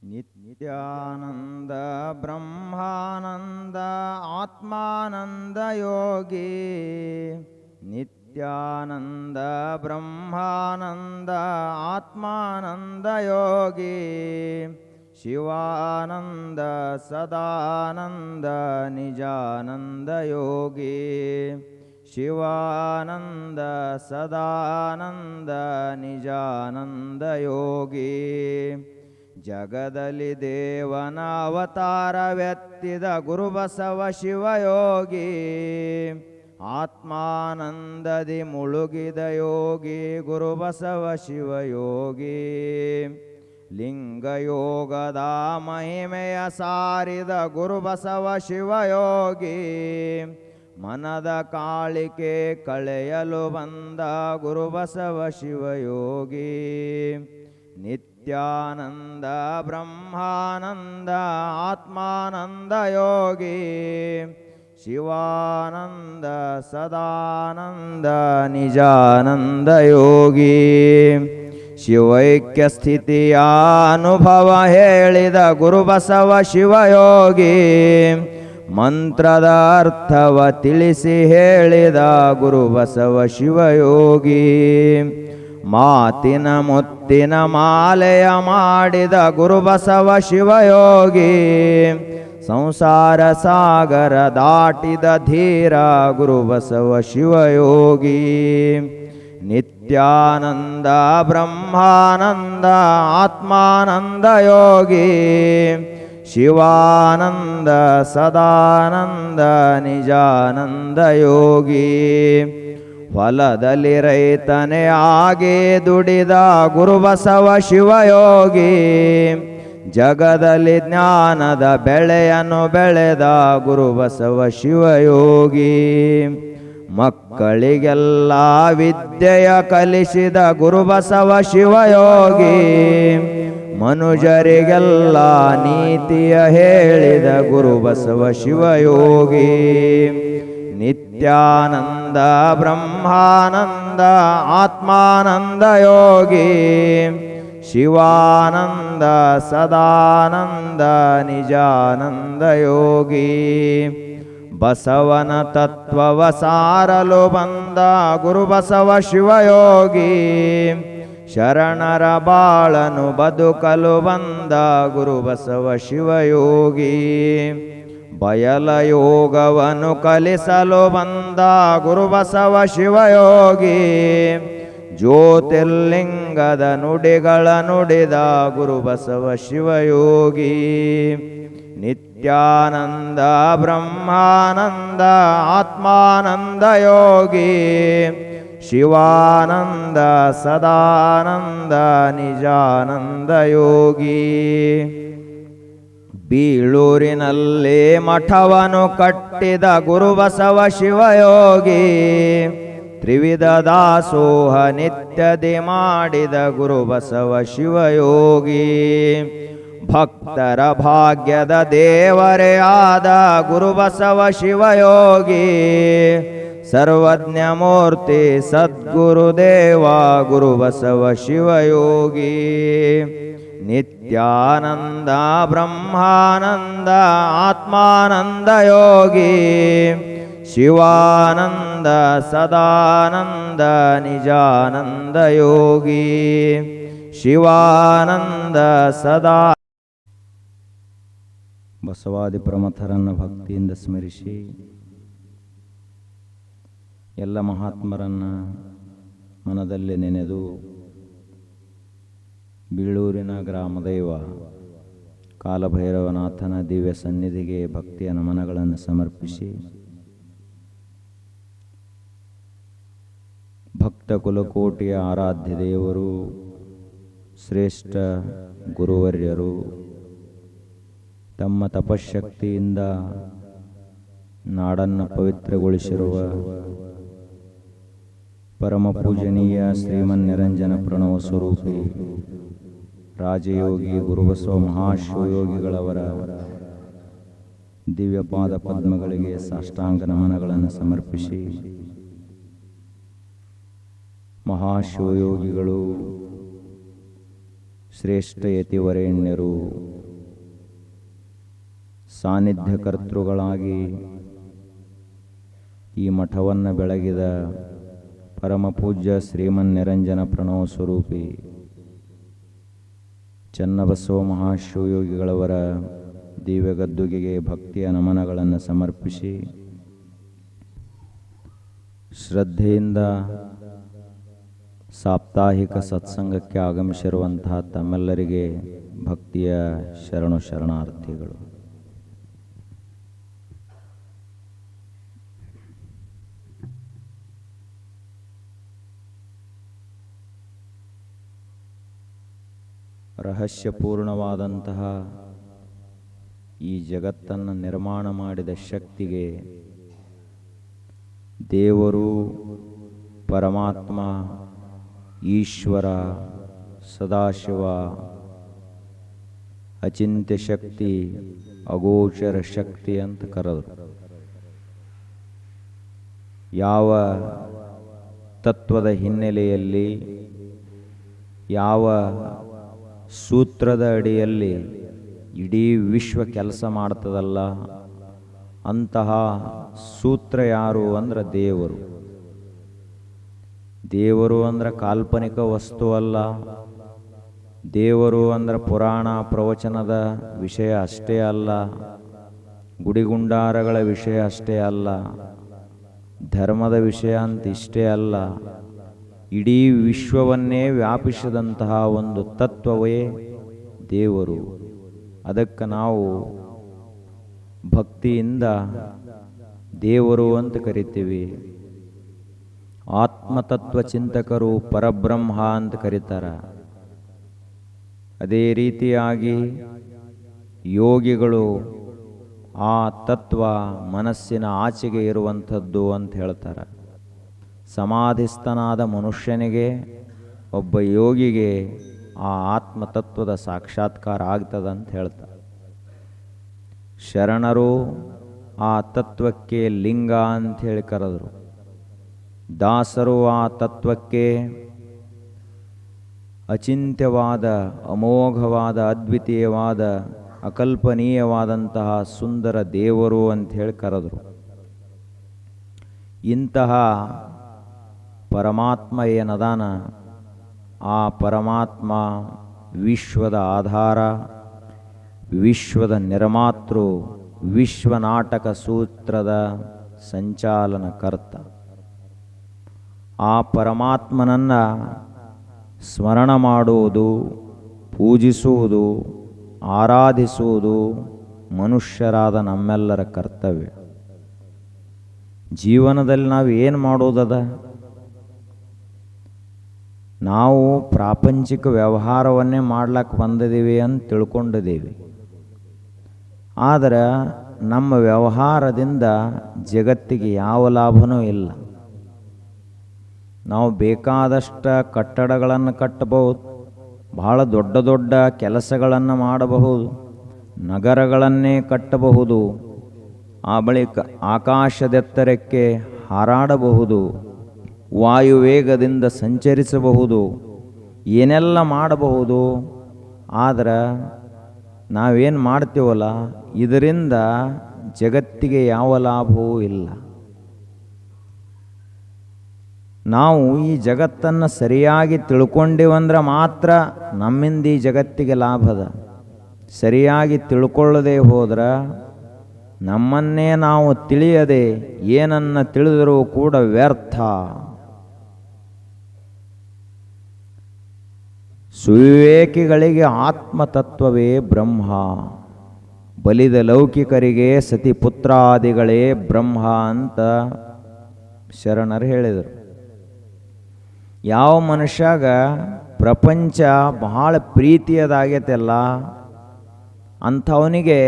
ನಿತ್ಯಾನಂದ ಬ್ರಹ್ಮಾನಂದ ಆತ್ಮಾನಂದ ಯೋಗಿ. ನಿತ್ಯಾನಂದ ಬ್ರಹ್ಮಾನಂದ ಆತ್ಮಾನಂದ ಯೋಗಿ. ಶಿವಾನಂದ ಸದಾನಂದ ನಿಜಾನಂದ ಯೋಗಿ. ಶಿವಾನಂದ ಸದಾನಂದ ನಿಜಾನಂದ ಯೋಗಿ. ಜಗದಲ್ಲಿ ದೇವನ ಅವತಾರವೆತ್ತಿದ ಗುರುಬಸವ ಶಿವಯೋಗಿ. ಆತ್ಮಾನಂದದಿ ಮುಳುಗಿದ ಯೋಗಿ ಗುರುಬಸವ ಶಿವಯೋಗಿ. ಲಿಂಗಯೋಗದ ಮಹಿಮೆಯ ಸಾರಿದ ಗುರುಬಸವ ಶಿವಯೋಗಿ. ಮನದ ಕಾಳಿಕೆ ಕಳೆಯಲು ಬಂದ ಗುರುಬಸವ ಶಿವಯೋಗಿ. ನಿತ್ಯಾನಂದ ಬ್ರಹ್ಮಾನಂದ ಆತ್ಮಾನಂದ ಯೋಗಿ. ಶಿವಾನಂದ ಸದಾನಂದ ನಿಜಾನಂದ ಯೋಗಿ. ಶಿವೈಕ್ಯ ಸ್ಥಿತಿಯ ಅನುಭವ ಹೇಳಿದ ಗುರುಬಸವ ಶಿವಯೋಗಿ. ಮಂತ್ರದ ಅರ್ಥವ ತಿಳಿಸಿ ಹೇಳಿದ ಗುರುಬಸವ ಶಿವಯೋಗಿ. ಮಾತಿನ ಮುತ್ತಿನ ಮಾಲೆಯ ಮಾಡಿದ ಗುರುಬಸವ ಶಿವಯೋಗಿ. ಸಂಸಾರ ಸಾಗರ ದಾಟಿದ ಧೀರ ಗುರುಬಸವ ಶಿವಯೋಗಿ. ನಿತ್ಯಾನಂದ ಬ್ರಹ್ಮಾನಂದ ಆತ್ಮಾನಂದ ಯೋಗಿ. ಶಿವಾನಂದ ಸದಾನಂದ ನಿಜಾನಂದ ಯೋಗಿ. ಹೊಲದಲ್ಲಿ ರೈತನೇ ಆಗಿ ದುಡಿದ ಗುರುಬಸವ ಶಿವಯೋಗಿ. ಜಗದಲ್ಲಿ ಜ್ಞಾನದ ಬೆಳೆಯನ್ನು ಬೆಳೆದ ಗುರುಬಸವ ಶಿವಯೋಗಿ. ಮಕ್ಕಳಿಗೆಲ್ಲ ವಿದ್ಯೆಯ ಕಲಿಸಿದ ಗುರುಬಸವ ಶಿವಯೋಗಿ. ಮನುಜರಿಗೆಲ್ಲ ನೀತಿಯ ಹೇಳಿದ ಗುರುಬಸವ ಶಿವಯೋಗಿ. ನಿತ್ಯಾನಂದ ಬ್ರಹ್ಮಾನಂದ ಆತ್ಮಾನಂದ ಯೋಗಿ. ಶಿವಾನಂದ ಸದಾನಂದ ನಿಜಾನಂದ ಯೋಗಿ. ಬಸವನ ತತ್ವವ ಸಾರಲು ಬಂದ ಗುರುಬಸವ ಶಿವಯೋಗಿ. ಶರಣರ ಬಾಳನು ಬದುಕಲು ಬಂದ ಗುರುಬಸವ ಶಿವಯೋಗಿ. ಬಯಲ ಯೋಗವನ್ನು ಕಲಿಸಲು ಬಂದ ಗುರುಬಸವ ಶಿವಯೋಗಿ. ಜ್ಯೋತಿರ್ಲಿಂಗದ ನುಡಿಗಳ ನುಡಿದ ಗುರುಬಸವ ಶಿವಯೋಗಿ. ನಿತ್ಯಾನಂದ ಬ್ರಹ್ಮಾನಂದ ಆತ್ಮಾನಂದ ಯೋಗಿ. ಶಿವಾನಂದ ಸದಾನಂದ ನಿಜಾನಂದ ಯೋಗಿ. ಬೀಳೂರಿನಲ್ಲಿ ಮಠವನ್ನು ಕಟ್ಟಿದ ಗುರುಬಸವ ಶಿವಯೋಗಿ. ತ್ರಿವಿಧ ದಾಸೋಹ ನಿತ್ಯದಿ ಮಾಡಿದ ಗುರುಬಸವ ಶಿವಯೋಗಿ. ಭಕ್ತರ ಭಾಗ್ಯದ ದೇವರೇ ಆದ ಗುರುಬಸವ ಶಿವಯೋಗಿ. ಸರ್ವಜ್ಞ ಮೂರ್ತಿ ಸದ್ಗುರುದೇವ ಗುರುಬಸವ ಶಿವಯೋಗಿ. ನಿತ್ಯಾನಂದ ಬ್ರಹ್ಮಾನಂದ ಆತ್ಮಾನಂದ ಯೋಗಿ. ಶಿವಾನಂದ ಸದಾನಂದ ನಿಜಾನಂದ ಯೋಗಿ. ಶಿವಾನಂದ ಸದಾ. ಬಸವಾದಿ ಪ್ರಮಥರನ್ನು ಭಕ್ತಿಯಿಂದ ಸ್ಮರಿಸಿ ಎಲ್ಲ ಮಹಾತ್ಮರನ್ನು ಮನದಲ್ಲಿ ನೆನೆದು ಬೀಳೂರಿನ ಗ್ರಾಮದೈವ ಕಾಲಭೈರವನಾಥನ ದಿವ್ಯ ಸನ್ನಿಧಿಗೆ ಭಕ್ತಿಯ ನಮನಗಳನ್ನು ಸಮರ್ಪಿಸಿ ಭಕ್ತ ಕುಲಕೋಟಿಯ ಆರಾಧ್ಯ ದೇವರು ಶ್ರೇಷ್ಠ ಗುರುವರ್ಯರು ತಮ್ಮ ತಪಶಕ್ತಿಯಿಂದ ನಾಡನ್ನು ಪವಿತ್ರಗೊಳಿಸಿರುವ ಪರಮ ಪೂಜನೀಯ ಶ್ರೀಮನ್ನಿರಂಜನ ಪ್ರಣವ ಸ್ವರೂಪಿ ರಾಜಯೋಗಿ ಗುರುಬಸವ ಮಹಾಶಿವಯೋಗಿಗಳವರ ದಿವ್ಯಪಾದ ಪದ್ಮಗಳಿಗೆ ಸಾಷ್ಟಾಂಗ ನಮನಗಳನ್ನು ಸಮರ್ಪಿಸಿ ಮಹಾಶಿವಯೋಗಿಗಳು ಶ್ರೇಷ್ಠ ಯತಿವರೇಣ್ಯರು ಸಾನ್ನಿಧ್ಯಕರ್ತೃಗಳಾಗಿ ಈ ಮಠವನ್ನು ಬೆಳಗಿದ ಪರಮಪೂಜ್ಯ ಶ್ರೀಮನ್ ನಿರಂಜನ ಪ್ರಣವ ಸ್ವರೂಪಿ ಚನ್ನಬಸವ ಮಹಾಶಿವಯೋಗಿಗಳವರ ದಿವ್ಯಗದ್ದುಗೆಗೆ ಭಕ್ತಿಯ ನಮನಗಳನ್ನು ಸಮರ್ಪಿಸಿ ಶ್ರದ್ಧೆಯಿಂದ ಸಾಪ್ತಾಹಿಕ ಸತ್ಸಂಗಕ್ಕೆ ಆಗಮಿಸಿರುವಂತಹ ತಮ್ಮೆಲ್ಲರಿಗೆ ಭಕ್ತಿಯ ಶರಣಾರ್ಥಿಗಳು. ರಹಸ್ಯಪೂರ್ಣವಾದಂತಹ ಈ ಜಗತ್ತನ್ನು ನಿರ್ಮಾಣ ಮಾಡಿದ ಶಕ್ತಿಗೆ ದೇವರು, ಪರಮಾತ್ಮ, ಈಶ್ವರ, ಸದಾಶಿವ, ಅಚಿಂತ್ಯ ಶಕ್ತಿ, ಅಗೋಚರ ಶಕ್ತಿ ಅಂತ ಕರೆದರು. ಯಾವ ತತ್ವದ ಹಿನ್ನೆಲೆಯಲ್ಲಿ, ಯಾವ ಸೂತ್ರದ ಅಡಿಯಲ್ಲಿ ಇಡೀ ವಿಶ್ವ ಕೆಲಸ ಮಾಡ್ತದಲ್ಲ, ಅಂತಹ ಸೂತ್ರ ಯಾರು ಅಂದ್ರೆ ದೇವರು. ದೇವರು ಅಂದ್ರೆ ಕಾಲ್ಪನಿಕ ವಸ್ತು ಅಲ್ಲ. ದೇವರು ಅಂದ್ರೆ ಪುರಾಣ ಪ್ರವಚನದ ವಿಷಯ ಅಷ್ಟೇ ಅಲ್ಲ, ಗುಡಿಗುಂಡಾರಗಳ ವಿಷಯ ಅಷ್ಟೇ ಅಲ್ಲ, ಧರ್ಮದ ವಿಷಯ ಅಂತ ಇಷ್ಟೇ ಅಲ್ಲ. ಇಡೀ ವಿಶ್ವವನ್ನೇ ವ್ಯಾಪಿಸಿದಂತಹ ಒಂದು ತತ್ವವೇ ದೇವರು. ಅದಕ್ಕೆ ನಾವು ಭಕ್ತಿಯಿಂದ ದೇವರು ಅಂತ ಕರಿತೀವಿ. ಆತ್ಮತತ್ವ ಚಿಂತಕರು ಪರಬ್ರಹ್ಮ ಅಂತ ಕರೀತಾರೆ. ಅದೇ ರೀತಿಯಾಗಿ ಯೋಗಿಗಳು ಆ ತತ್ವ ಮನಸ್ಸಿನ ಆಚೆಗೆ ಇರುವಂಥದ್ದು ಅಂತ ಹೇಳ್ತಾರೆ. ಸಮಾಧಿಸ್ಥನಾದ ಮನುಷ್ಯನಿಗೆ, ಒಬ್ಬ ಯೋಗಿಗೆ ಆ ಆತ್ಮತತ್ವದ ಸಾಕ್ಷಾತ್ಕಾರ ಆಗ್ತದಂತ ಹೇಳ್ತಾರೆ. ಶರಣರು ಆ ತತ್ವಕ್ಕೆ ಲಿಂಗ ಅಂಥೇಳಿ ಕರೆದರು. ದಾಸರು ಆ ತತ್ವಕ್ಕೆ ಅಚಿಂತ್ಯವಾದ, ಅಮೋಘವಾದ, ಅದ್ವಿತೀಯವಾದ, ಅಕಲ್ಪನೀಯವಾದಂತಹ ಸುಂದರ ದೇವರು ಅಂಥೇಳಿ ಕರೆದರು. ಇಂತಹ ಪರಮಾತ್ಮ ಏನದಾನ, ಆ ಪರಮಾತ್ಮ ವಿಶ್ವದ ಆಧಾರ, ವಿಶ್ವದ ನಿರ್ಮಾತೃ, ವಿಶ್ವನಾಟಕ ಸೂತ್ರದ ಸಂಚಾಲನಕರ್ತ. ಆ ಪರಮಾತ್ಮನನ್ನು ಸ್ಮರಣ ಮಾಡುವುದು, ಪೂಜಿಸುವುದು, ಆರಾಧಿಸುವುದು ಮನುಷ್ಯರಾದ ನಮ್ಮೆಲ್ಲರ ಕರ್ತವ್ಯ. ಜೀವನದಲ್ಲಿ ನಾವು ಏನು ಮಾಡೋದದ? ನಾವು ಪ್ರಾಪಂಚಿಕ ವ್ಯವಹಾರವನ್ನೇ ಮಾಡ್ಲಿಕ್ಕೆ ಬಂದಿದ್ದೀವಿ ಅಂತ ತಿಳ್ಕೊಂಡಿದ್ದೀವಿ. ಆದರೆ ನಮ್ಮ ವ್ಯವಹಾರದಿಂದ ಜಗತ್ತಿಗೆ ಯಾವ ಲಾಭನೂ ಇಲ್ಲ. ನಾವು ಬೇಕಾದಷ್ಟು ಕಟ್ಟಡಗಳನ್ನು ಕಟ್ಟಬಹುದು, ಬಹಳ ದೊಡ್ಡ ದೊಡ್ಡ ಕೆಲಸಗಳನ್ನು ಮಾಡಬಹುದು, ನಗರಗಳನ್ನೇ ಕಟ್ಟಬಹುದು, ಆ ಬಳಿಕ ಆಕಾಶದೆತ್ತರಕ್ಕೆ ಹಾರಾಡಬಹುದು, ವಾಯುವೇಗದಿಂದ ಸಂಚರಿಸಬಹುದು, ಏನೆಲ್ಲ ಮಾಡಬಹುದು. ಆದರೆ ನಾವೇನು ಮಾಡ್ತೀವಲ್ಲ, ಇದರಿಂದ ಜಗತ್ತಿಗೆ ಯಾವ ಲಾಭವೂ ಇಲ್ಲ. ನಾವು ಈ ಜಗತ್ತನ್ನು ಸರಿಯಾಗಿ ತಿಳ್ಕೊಂಡಿವಂದ್ರೆ ಮಾತ್ರ ನಮ್ಮಿಂದ ಈ ಜಗತ್ತಿಗೆ ಲಾಭದ. ಸರಿಯಾಗಿ ತಿಳ್ಕೊಳ್ಳದೆ ಹೋದ್ರೆ ನಮ್ಮನ್ನೇ ನಾವು ತಿಳಿಯದೆ ಏನನ್ನ ತಿಳಿದರೂ ಕೂಡ ವ್ಯರ್ಥ. ಸುವಿವೇಕಿಗಳಿಗೆ ಆತ್ಮತತ್ವವೇ ಬ್ರಹ್ಮ, ಬಲಿದ ಲೌಕಿಕರಿಗೆ ಸತಿಪುತ್ರಾದಿಗಳೇ ಬ್ರಹ್ಮ ಅಂತ ಶರಣರು ಹೇಳಿದರು. ಯಾವ ಮನುಷ್ಯಾಗ ಪ್ರಪಂಚ ಬಹಳ ಪ್ರೀತಿಯದಾಗೈತೆಲ್ಲ, ಅಂಥವನಿಗೆ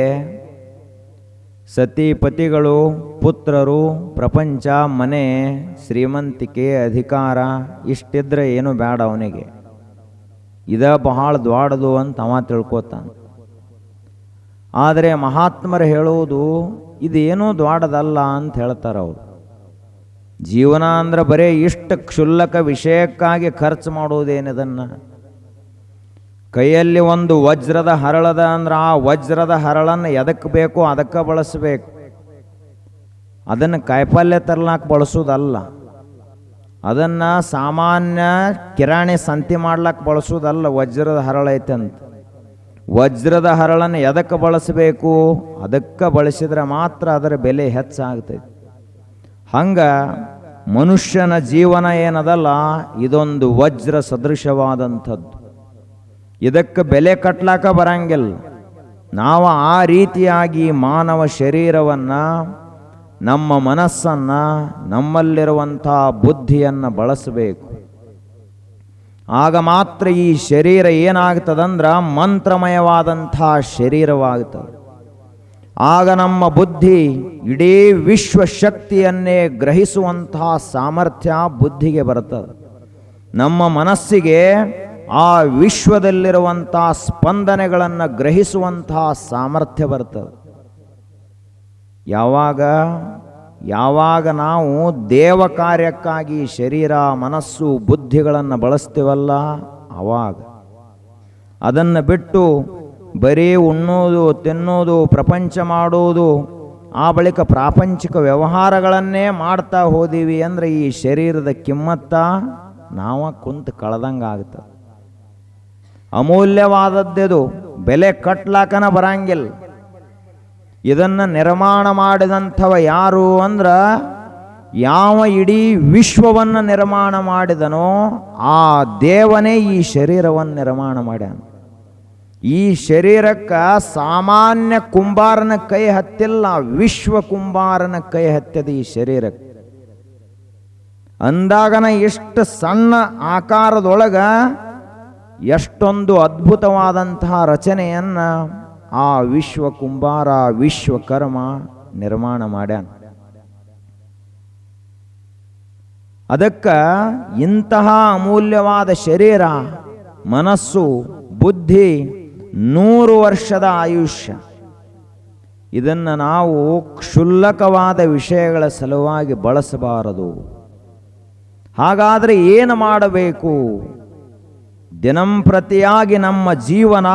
ಸತಿಪತಿಗಳು, ಪುತ್ರರು, ಪ್ರಪಂಚ, ಮನೆ, ಶ್ರೀಮಂತಿಕೆ, ಅಧಿಕಾರ ಇಷ್ಟಿದ್ರೆ ಏನು ಬೇಡ ಅವನಿಗೆ. ಇದ ಬಹಳ ದ್ವಾಡದು ಅಂತ ಅವ ತಿಳ್ಕೊತಾನೆ. ಆದರೆ ಮಹಾತ್ಮರು ಹೇಳುವುದು ಇದೇನೂ ದ್ವಾಡದಲ್ಲ ಅಂತ ಹೇಳ್ತಾರೆ ಅವರು. ಜೀವನ ಅಂದ್ರೆ ಬರೀ ಇಷ್ಟ ಕ್ಷುಲ್ಲಕ ವಿಷಯಕ್ಕಾಗಿ ಖರ್ಚು ಮಾಡೋದೇನಿದನ್ನು. ಕೈಯಲ್ಲಿ ಒಂದು ವಜ್ರದ ಹರಳದ ಅಂದ್ರೆ ಆ ವಜ್ರದ ಹರಳನ್ನು ಎದಕ್ಕೆ ಬೇಕೋ ಅದಕ್ಕೆ ಬಳಸಬೇಕು. ಅದನ್ನು ಕಾಯಿಪಲ್ಯ ತರ್ಲಾಕ ಬಳಸೋದಲ್ಲ, ಅದನ್ನು ಸಾಮಾನ್ಯ ಕಿರಾಣಿ ಸಂತಿ ಮಾಡ್ಲಾಕ ಬಳಸೋದಲ್ಲ. ವಜ್ರದ ಹರಳ ಐತೆ ಅಂತ ವಜ್ರದ ಹರಳನ್ನು ಎದಕ್ಕೆ ಬಳಸಬೇಕು, ಅದಕ್ಕೆ ಬಳಸಿದ್ರೆ ಮಾತ್ರ ಅದರ ಬೆಲೆ ಹೆಚ್ಚಾಗ್ತೈತಿ. ಹಂಗೆ ಮನುಷ್ಯನ ಜೀವನ ಏನದಲ್ಲ, ಇದೊಂದು ವಜ್ರ ಸದೃಶವಾದಂಥದ್ದು. ಇದಕ್ಕೆ ಬೆಲೆ ಕಟ್ಲಾಕ ಬರಂಗಿಲ್ಲ. ನಾವು ಆ ರೀತಿಯಾಗಿ ಮಾನವ ಶರೀರವನ್ನು, ನಮ್ಮ ಮನಸ್ಸನ್ನು, ನಮ್ಮಲ್ಲಿರುವಂಥ ಬುದ್ಧಿಯನ್ನು ಬಳಸಬೇಕು. ಆಗ ಮಾತ್ರ ಈ ಶರೀರ ಏನಾಗ್ತದಂದ್ರೆ ಮಂತ್ರಮಯವಾದಂಥ ಶರೀರವಾಗ್ತದೆ. ಆಗ ನಮ್ಮ ಬುದ್ಧಿ ಇಡೀ ವಿಶ್ವಶಕ್ತಿಯನ್ನೇ ಗ್ರಹಿಸುವಂತಹ ಸಾಮರ್ಥ್ಯ ಬುದ್ಧಿಗೆ ಬರ್ತದೆ. ನಮ್ಮ ಮನಸ್ಸಿಗೆ ಆ ವಿಶ್ವದಲ್ಲಿರುವಂಥ ಸ್ಪಂದನೆಗಳನ್ನು ಗ್ರಹಿಸುವಂತಹ ಸಾಮರ್ಥ್ಯ ಬರ್ತದೆ. ಯಾವಾಗ ನಾವು ದೇವ ಕಾರ್ಯಕ್ಕಾಗಿ ಶರೀರ, ಮನಸ್ಸು, ಬುದ್ಧಿಗಳನ್ನು ಬಳಸ್ತೀವಲ್ಲ, ಆವಾಗ ಅದನ್ನು ಬಿಟ್ಟು ಬರೀ ಉಣ್ಣೋದು, ತಿನ್ನೋದು, ಪ್ರಪಂಚ ಮಾಡೋದು, ಆ ಬಳಿಕ ಪ್ರಾಪಂಚಿಕ ವ್ಯವಹಾರಗಳನ್ನೇ ಮಾಡ್ತಾ ಹೋದೀವಿ ಅಂದರೆ ಈ ಶರೀರದ ಕಿಮ್ಮತ್ತ ನಾವು ಕುಂತು ಕಳೆದಂಗೆ ಆಗುತ್ತೆ. ಅಮೂಲ್ಯವಾದದ್ದು, ಬೆಲೆ ಕಟ್ಲಾಕನ ಬರಂಗಿಲ್ಲ. ಇದನ್ನು ನಿರ್ಮಾಣ ಮಾಡಿದಂಥವ ಯಾರು ಅಂದ್ರೆ, ಯಾವ ಇಡೀ ವಿಶ್ವವನ್ನು ನಿರ್ಮಾಣ ಮಾಡಿದನೋ ಆ ದೇವನೇ ಈ ಶರೀರವನ್ನು ನಿರ್ಮಾಣ ಮಾಡ್ಯಾನ. ಈ ಶರೀರಕ್ಕೆ ಸಾಮಾನ್ಯ ಕುಂಬಾರನ ಕೈ ಹತ್ತಿಲ್ಲ, ವಿಶ್ವ ಕುಂಬಾರನ ಕೈ ಹತ್ತದ ಈ ಶರೀರಕ್ಕೆ. ಅಂದಾಗನ ಇಷ್ಟು ಸಣ್ಣ ಆಕಾರದೊಳಗ ಎಷ್ಟೊಂದು ಅದ್ಭುತವಾದಂತಹ ರಚನೆಯನ್ನು ಆ ವಿಶ್ವ ಕುಂಬಾರ, ವಿಶ್ವಕರ್ಮ ನಿರ್ಮಾಣ ಮಾಡ್ಯಾನ. ಅದಕ್ಕೆ ಇಂತಹ ಅಮೂಲ್ಯವಾದ ಶರೀರ, ಮನಸ್ಸು, ಬುದ್ಧಿ 100 ವರ್ಷದ ಆಯುಷ್ಯ. ಇದನ್ನು ನಾವು ಕ್ಷುಲ್ಲಕವಾದ ವಿಷಯಗಳ ಸಲುವಾಗಿ ಬಳಸಬಾರದು. ಹಾಗಾದರೆ ಏನು ಮಾಡಬೇಕು? ದಿನಂಪ್ರತಿಯಾಗಿ ನಮ್ಮ ಜೀವನ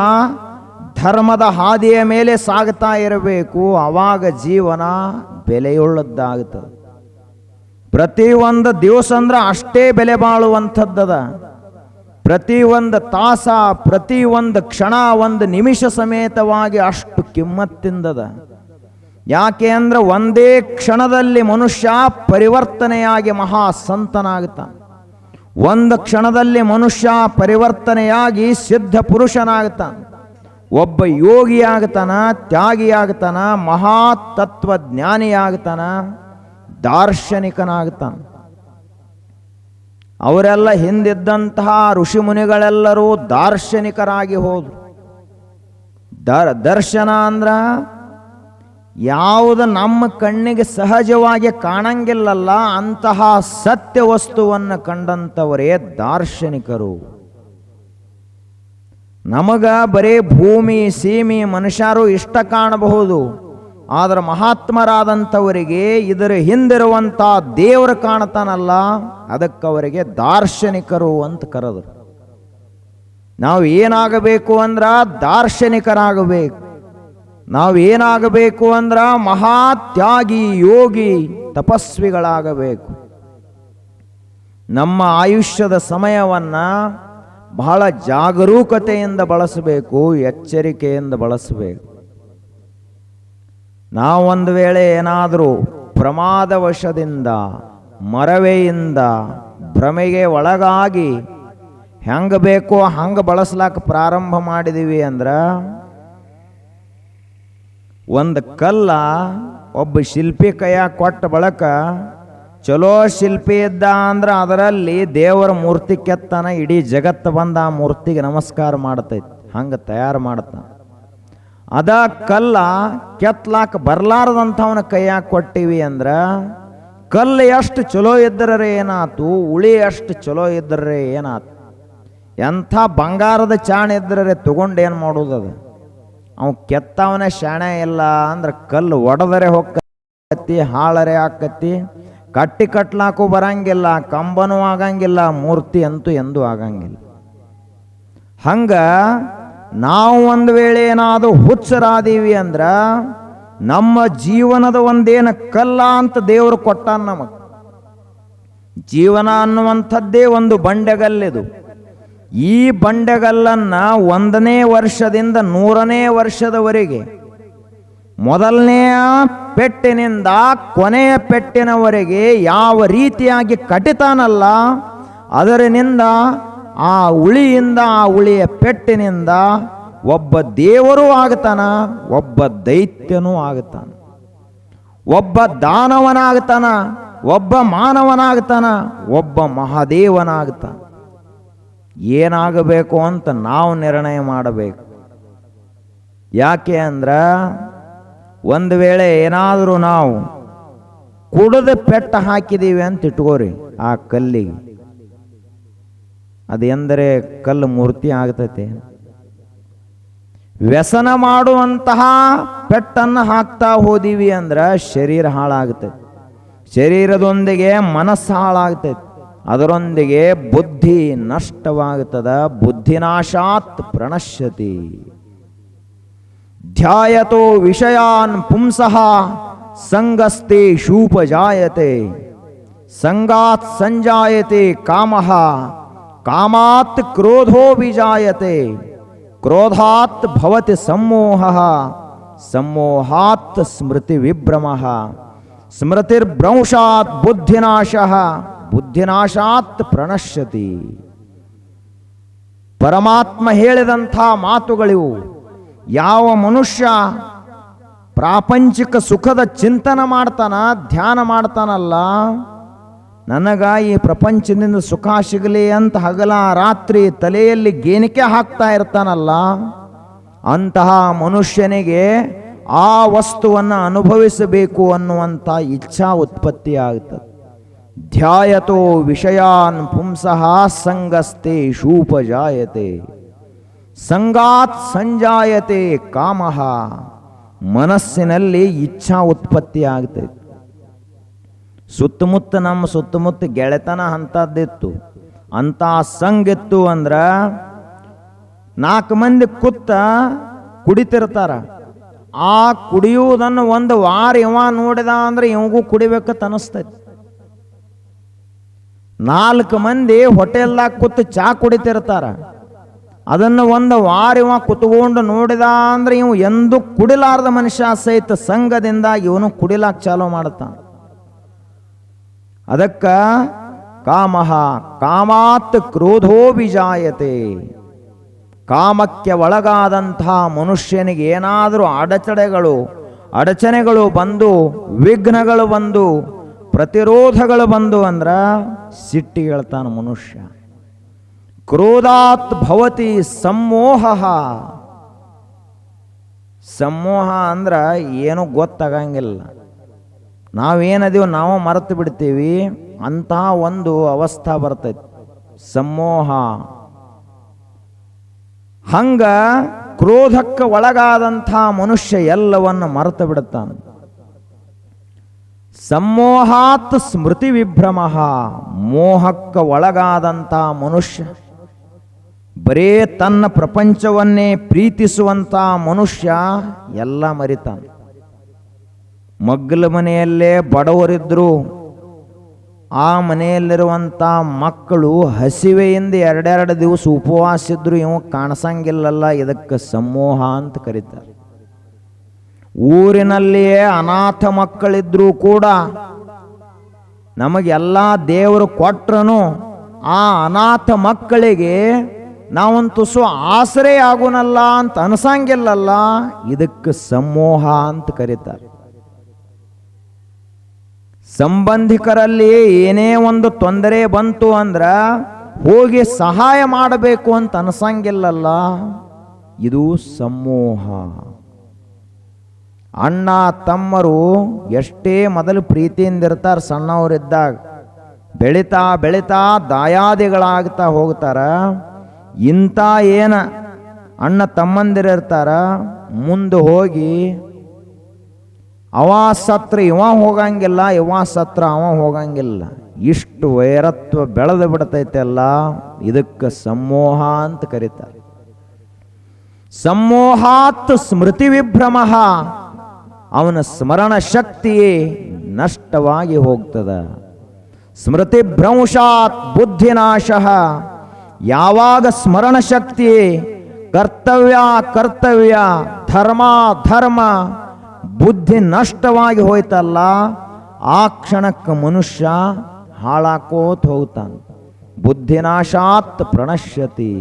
ಧರ್ಮದ ಹಾದಿಯ ಮೇಲೆ ಸಾಗ್ತಾ ಇರಬೇಕು. ಆವಾಗ ಜೀವನ ಬೆಲೆಯುಳ್ಳದ್ದಾಗುತ್ತದೆ. ಪ್ರತಿಯೊಂದು ದಿವಸ ಅಂದ್ರೆ ಅಷ್ಟೇ ಬೆಲೆ ಬಾಳುವಂಥದ್ದದ. ಪ್ರತಿಯೊಂದು ತಾಸ, ಪ್ರತಿಯೊಂದು ಕ್ಷಣ, ಒಂದು ನಿಮಿಷ ಸಮೇತವಾಗಿ ಅಷ್ಟು ಕಿಮ್ಮತ್ತಿಂದದ. ಯಾಕೆ ಅಂದ್ರೆ ಒಂದೇ ಕ್ಷಣದಲ್ಲಿ ಮನುಷ್ಯ ಪರಿವರ್ತನೆಯಾಗಿ ಮಹಾ ಸಂತನಾಗ್ತಾನೆ. ಒಂದು ಕ್ಷಣದಲ್ಲಿ ಮನುಷ್ಯ ಪರಿವರ್ತನೆಯಾಗಿ ಸಿದ್ಧ ಪುರುಷನಾಗ್ತಾನೆ. ಒಬ್ಬ ಯೋಗಿಯಾಗ್ತಾನ, ತ್ಯಾಗಿಯಾಗ್ತಾನ, ಮಹಾತತ್ವಜ್ಞಾನಿಯಾಗ್ತಾನ, ದಾರ್ಶನಿಕನಾಗ್ತಾನ. ಅವರೆಲ್ಲ ಹಿಂದಿದ್ದಂತಹ ಋಷಿ ಮುನಿಗಳೆಲ್ಲರೂ ದಾರ್ಶನಿಕರಾಗಿ ಹೋದರು. ದರ್ಶನ ಅಂದ್ರ ಯಾವುದು ನಮ್ಮ ಕಣ್ಣಿಗೆ ಸಹಜವಾಗಿ ಕಾಣಂಗಿಲ್ಲಲ್ಲ, ಅಂತಹ ಸತ್ಯ ವಸ್ತುವನ್ನು ಕಂಡಂಥವರೇ ದಾರ್ಶನಿಕರು. ನಮಗ ಬರೇ ಭೂಮಿ, ಸೀಮೆ, ಮನುಷ್ಯರು ಇಷ್ಟ ಕಾಣಬಹುದು. ಆದರೆ ಮಹಾತ್ಮರಾದಂಥವರಿಗೆ ಇದರ ಹಿಂದಿರುವಂಥ ದೇವರು ಕಾಣ್ತಾನಲ್ಲ, ಅದಕ್ಕವರಿಗೆ ದಾರ್ಶನಿಕರು ಅಂತ ಕರೆದರು. ನಾವು ಏನಾಗಬೇಕು ಅಂದ್ರ ದಾರ್ಶನಿಕರಾಗಬೇಕು. ನಾವು ಏನಾಗಬೇಕು ಅಂದ್ರ ಮಹಾತ್ಯಾಗಿ, ಯೋಗಿ, ತಪಸ್ವಿಗಳಾಗಬೇಕು. ನಮ್ಮ ಆಯುಷ್ಯದ ಸಮಯವನ್ನು ಬಹಳ ಜಾಗರೂಕತೆಯಿಂದ ಬಳಸಬೇಕು, ಎಚ್ಚರಿಕೆಯಿಂದ ಬಳಸಬೇಕು. ನಾವೊಂದು ವೇಳೆ ಏನಾದರೂ ಪ್ರಮಾದವಶದಿಂದ, ಮರವೆಯಿಂದ, ಭ್ರಮೆಗೆ ಒಳಗಾಗಿ ಹೆಂಗೆ ಬೇಕೋ ಹಂಗೆ ಬಳಸ್ಲಾಕ ಪ್ರಾರಂಭ ಮಾಡಿದೀವಿ ಅಂದ್ರೆ, ಒಂದು ಕಲ್ಲ ಒಬ್ಬ ಶಿಲ್ಪಿ ಕೈಯಾಗ ಕೊಟ್ಟ ಬಳಕ ಚಲೋ ಶಿಲ್ಪಿ ಇದ್ದ ಅಂದ್ರೆ ಅದರಲ್ಲಿ ದೇವರ ಮೂರ್ತಿ ಕೆತ್ತನ, ಇಡೀ ಜಗತ್ತು ಬಂದ ಆ ಮೂರ್ತಿಗೆ ನಮಸ್ಕಾರ ಮಾಡ್ತೈತಿ. ಹಂಗೆ ತಯಾರು ಮಾಡ್ತಾನೆ. ಅದ ಕಲ್ಲ ಕೆತ್ತಲಾಕ ಬರಲಾರದಂಥವನ ಕೈಯಾಗ ಕೊಟ್ಟಿವಿ ಅಂದ್ರೆ, ಕಲ್ಲು ಎಷ್ಟು ಚಲೋ ಇದ್ದರೇ ಏನಾತು, ಉಳಿ ಎಷ್ಟು ಚಲೋ ಇದ್ದರೇ ಏನಾತು. ಎಂಥ ಬಂಗಾರದ ಚಾಣ ಇದ್ದರೇ ತಗೊಂಡೇನು ಮಾಡೋದದು? ಅವ ಕೆತ್ತವನೇ ಶಾಣೆ ಇಲ್ಲ ಅಂದ್ರೆ ಕಲ್ಲು ಒಡೆದರೆ ಹೋಗತಿ, ಹಾಳರೆ ಆಕತಿ, ಕಟ್ಲಾಕು ಬರಂಗಿಲ್ಲ, ಕಂಬನೂ ಆಗಂಗಿಲ್ಲ, ಮೂರ್ತಿ ಅಂತೂ ಎಂದೂ ಆಗಂಗಿಲ್ಲ. ಹಂಗ ನಾವು ಒಂದು ವೇಳೆ ಏನಾದರೂ ಹುಚ್ಚರಾದೀವಿ ಅಂದ್ರೆ ನಮ್ಮ ಜೀವನದ ಒಂದೇನು ಕಲ್ಲ ಅಂತ ದೇವರು ಕೊಟ್ಟಾನ ನಮಗೆ. ಜೀವನ ಅನ್ನುವಂಥದ್ದೇ ಒಂದು ಬಂಡೆಗಲ್ಲಿದು. ಈ ಬಂಡೆಗಲ್ಲನ್ನು 1ನೇ ವರ್ಷದಿಂದ 100ನೇ ವರ್ಷದವರೆಗೆ, ಮೊದಲನೆಯ ಪೆಟ್ಟಿನಿಂದ ಕೊನೆಯ ಪೆಟ್ಟಿನವರೆಗೆ ಯಾವ ರೀತಿಯಾಗಿ ಕಟ್ಟಿತಾನಲ್ಲ, ಅದರಿನಿಂದ ಆ ಉಳಿಯಿಂದ ಆ ಉಳಿಯ ಪೆಟ್ಟಿನಿಂದ ಒಬ್ಬ ದೇವರೂ ಆಗ್ತಾನ, ಒಬ್ಬ ದೈತ್ಯನೂ ಆಗ್ತಾನ, ಒಬ್ಬ ದಾನವನಾಗ್ತಾನ, ಒಬ್ಬ ಮಾನವನಾಗ್ತಾನ, ಒಬ್ಬ ಮಹಾದೇವನಾಗ್ತಾನ. ಏನಾಗಬೇಕು ಅಂತ ನಾವು ನಿರ್ಣಯ ಮಾಡಬೇಕು. ಯಾಕೆ ಅಂದ್ರೆ ಒಂದು ವೇಳೆ ಏನಾದರೂ ನಾವು ಕುಡಿದ ಪೆಟ್ಟ ಹಾಕಿದೀವಿ ಅಂತ ಇಟ್ಕೋರಿ ಆ ಕಲ್ಲಿಗೆ, ಅದೆಂದರೆ ಕಲ್ಲು ಮೂರ್ತಿ ಆಗ್ತೈತೆ. ವ್ಯಸನ ಮಾಡುವಂತಹ ಪೆಟ್ಟನ್ನು ಹಾಕ್ತಾ ಹೋದೀವಿ ಅಂದ್ರೆ ಶರೀರ ಹಾಳಾಗ್ತೈತೆ, ಶರೀರದೊಂದಿಗೆ ಮನಸ್ಸು ಹಾಳಾಗ್ತೈತೆ, ಅದರೊಂದಿಗೆ ಬುದ್ಧಿ ನಷ್ಟವಾಗುತ್ತದ. ಬುದ್ಧಿನಾಶಾತ್ ಪ್ರಣಶ್ಯತಿ. ಧ್ಯಾಯತೋ ವಿಷಯಾನ್ ಪುಂಸಃ ಸಂಗಸ್ತೆ ಶೂಪಜಾಯತೆ. ಸಂಗಾತ್ ಸಂಜಾಯತೆ ಕಾಮಃ, ಕಾಮಾತ್ ಕ್ರೋಧೋ ವಿಜಾಯತೆ. ಕ್ರೋಧಾತ್ ಭವತಿ ಸಮ್ಮೋಹಃ, ಸಮ್ಮೋಹಾತ್ ಸ್ಮೃತಿ ವಿಭ್ರಮಃ. ಸ್ಮೃತಿರ್ಭ್ರಂಶಾತ್ ಬುದ್ಧಿನಾಶಃ, ಬುದ್ಧಿನಾಶಾತ್ ಪ್ರಣಶ್ಯತಿ. ಪರಮಾತ್ಮ ಹೇಳಿದಂಥ ಮಾತುಗಳಿವು. ಯಾವ ಮನುಷ್ಯ ಪ್ರಾಪಂಚಿಕ ಸುಖದ ಚಿಂತನ ಮಾಡ್ತಾನ, ಧ್ಯಾನ ಮಾಡ್ತಾನಲ್ಲ, ನನಗ ಈ ಪ್ರಪಂಚದಿಂದ ಸುಖ ಸಿಗಲಿ ಅಂತ ಹಗಲ ರಾತ್ರಿ ತಲೆಯಲ್ಲಿ ಗೇಣಿಕೆ ಹಾಕ್ತಾ ಇರ್ತಾನಲ್ಲ, ಅಂತಹ ಮನುಷ್ಯನಿಗೆ ಆ ವಸ್ತುವನ್ನು ಅನುಭವಿಸಬೇಕು ಅನ್ನುವಂಥ ಇಚ್ಛಾ ಉತ್ಪತ್ತಿ ಆಗ್ತದೆ. ಧ್ಯಾಯತೋ ವಿಷಯಾನ್ ಪುಂಸಃ ಸಂಗಸ್ತೆ ಶೂಪಜಾಯತೆ. ಸಂಗಾತ್ ಸಂಜಾಯತೆ ಕಾಮಃ. ಮನಸ್ಸಿನಲ್ಲಿ ಇಚ್ಛಾ ಉತ್ಪತ್ತಿ ಆಗ್ತೈತೆ. ಸುತ್ತಮುತ್ತ ನಮ್ಮ ಸುತ್ತಮುತ್ತ ಗೆಳೆತನ ಅಂಥದ್ದಿತ್ತು, ಅಂಥ ಸಂಗಿತ್ತು ಅಂದ್ರೆ 4 ಮಂದಿ ಕೂತ ಕುಡಿತಿರ್ತಾರ. ಆ ಕುಡಿಯುವುದನ್ನು ಒಂದು ವಾರ ಇವ ನೋಡಿದ ಅಂದ್ರೆ ಇವಂಗೂ ಕುಡಿಬೇಕಂತ ಅನಿಸ್ತೈತಿ. 4 ಮಂದಿ ಹೋಟೆಲ್ದಾಗ ಕೂತು ಚಾ ಕುಡಿತಿರ್ತಾರ. ಅದನ್ನು ಒಂದು ವಾರ ಇವ ಕುತ್ಕೊಂಡು ನೋಡಿದ ಅಂದ್ರೆ ಇವು ಎಂದು ಕುಡಿಲಾರ್ದ ಮನುಷ್ಯ ಸಹಿತ ಸಂಘದಿಂದ ಇವನು ಕುಡಿಲಾಕ ಚಾಲೂ ಮಾಡ್ತಾನ. ಅದಕ್ಕ ಕಾಮಃ ಕಾಮಾತ್ ಕ್ರೋಧೋ ವಿಜಾಯತೆ. ಕಾಮಕ್ಕೆ ಒಳಗಾದಂತಹ ಮನುಷ್ಯನಿಗೆ ಏನಾದರೂ ಅಡಚಣೆಗಳು ಬಂದು, ವಿಘ್ನಗಳು ಬಂದು, ಪ್ರತಿರೋಧಗಳು ಬಂದು ಅಂದ್ರೆ ಸಿಟ್ಟಿಗೆ ಹೇಳ್ತಾನ ಮನುಷ್ಯ. ಕ್ರೋಧಾತ್ ಭವತಿ ಸಮ್ಮೋಹ. ಸಮ್ಮೋಹ ಅಂದ್ರೆ ಏನೂ ಗೊತ್ತಾಗಂಗಿಲ್ಲ, ನಾವೇನದೀವಿ ನಾವು ಮರೆತು ಬಿಡ್ತೀವಿ, ಅಂತಹ ಒಂದು ಅವಸ್ಥಾ ಬರ್ತೈತಿ ಸಮ್ಮೋಹ. ಹಂಗ ಕ್ರೋಧಕ್ಕೆ ಒಳಗಾದಂಥ ಮನುಷ್ಯ ಎಲ್ಲವನ್ನು ಮರೆತು ಬಿಡುತ್ತಾನೆ. ಸಮ್ಮೋಹಾತ್ ಸ್ಮೃತಿ ವಿಭ್ರಮಃ. ಮೋಹಕ್ಕೆ ಒಳಗಾದಂಥ ಮನುಷ್ಯ, ಬರೇ ತನ್ನ ಪ್ರಪಂಚವನ್ನೇ ಪ್ರೀತಿಸುವಂಥ ಮನುಷ್ಯ ಎಲ್ಲ ಮರಿತಾನೆ. ಮಗ್ಗಲ ಮನೆಯಲ್ಲೇ ಬಡವರಿದ್ರು, ಆ ಮನೆಯಲ್ಲಿರುವಂಥ ಮಕ್ಕಳು ಹಸಿವೆಯಿಂದ 2 ದಿವಸ ಉಪವಾಸ ಇದ್ರು, ಇವ ಕಾಣಿಸಂಗಿಲ್ಲಲ್ಲ, ಇದಕ್ಕೆ ಸಮ್ಮೋಹ ಅಂತ ಕರೀತಾರೆ. ಊರಿನಲ್ಲಿಯೇ ಅನಾಥ ಮಕ್ಕಳಿದ್ರೂ ಕೂಡ ನಮಗೆಲ್ಲ ದೇವರು ಕೊಟ್ರನು ಆ ಅನಾಥ ಮಕ್ಕಳಿಗೆ ನಾವೊಂದು ತುಸು ಆಸರೆ ಆಗುನಲ್ಲ ಅಂತ ಅನ್ಸಂಗಿಲ್ಲಲ್ಲ, ಇದಕ್ಕೆ ಸಮ್ಮೋಹ ಅಂತ ಕರೀತಾರೆ. ಸಂಬಂಧಿಕರಲ್ಲಿ ಏನೇ ಒಂದು ತೊಂದರೆ ಬಂತು ಅಂದ್ರೆ ಹೋಗಿ ಸಹಾಯ ಮಾಡಬೇಕು ಅಂತ ಅನ್ಸಂಗಿಲ್ಲಲ್ಲ, ಇದು ಸಮ್ಮೋಹ. ಅಣ್ಣ ತಮ್ಮರು ಎಷ್ಟೇ ಮೊದಲು ಪ್ರೀತಿಯಿಂದ ಇರ್ತಾರೆ, ಸಣ್ಣವರಿದ್ದಾಗ ಬೆಳೀತಾ ಬೆಳೀತಾ ದಾಯಾದಿಗಳಾಗ್ತಾ ಹೋಗ್ತಾರ. ಇಂಥ ಏನ ಅಣ್ಣ ತಮ್ಮಂದಿರಿರ್ತಾರ, ಮುಂದೆ ಹೋಗಿ ಅವ ಸತ್ರ ಇವ ಹೋಗಂಗಿಲ್ಲ, ಇವ ಸತ್ರ ಅವ ಹೋಗಂಗಿಲ್ಲ, ಇಷ್ಟು ವೈರತ್ವ ಬೆಳೆದು ಬಿಡ್ತೈತೆ ಅಲ್ಲ, ಇದಕ್ಕೆ ಸಮ್ಮೋಹ ಅಂತ ಕರೀತಾರೆ. ಸಮೋಹಾತ್ ಸ್ಮೃತಿ ವಿಭ್ರಮ, ಅವನ ಸ್ಮರಣ ಶಕ್ತಿಯೇ ನಷ್ಟವಾಗಿ ಹೋಗ್ತದ. ಸ್ಮೃತಿ ಭ್ರಂಶಾತ್ ಬುದ್ಧಿನಾಶ, ಯಾವಾಗ ಸ್ಮರಣ ಶಕ್ತಿ ಕರ್ತವ್ಯ ಕರ್ತವ್ಯ ಧರ್ಮ ಧರ್ಮ ಬುದ್ಧಿ ನಷ್ಟವಾಗಿ ಹೋಯ್ತಲ್ಲ, ಆ ಕ್ಷಣಕ್ಕೆ ಮನುಷ್ಯ ಹಾಳಾಕೋತ ಹೋಗ್ತಾನೆ. ಬುದ್ಧಿನಾಶಾತ್ ಪ್ರಣಶ್ಯತಿ,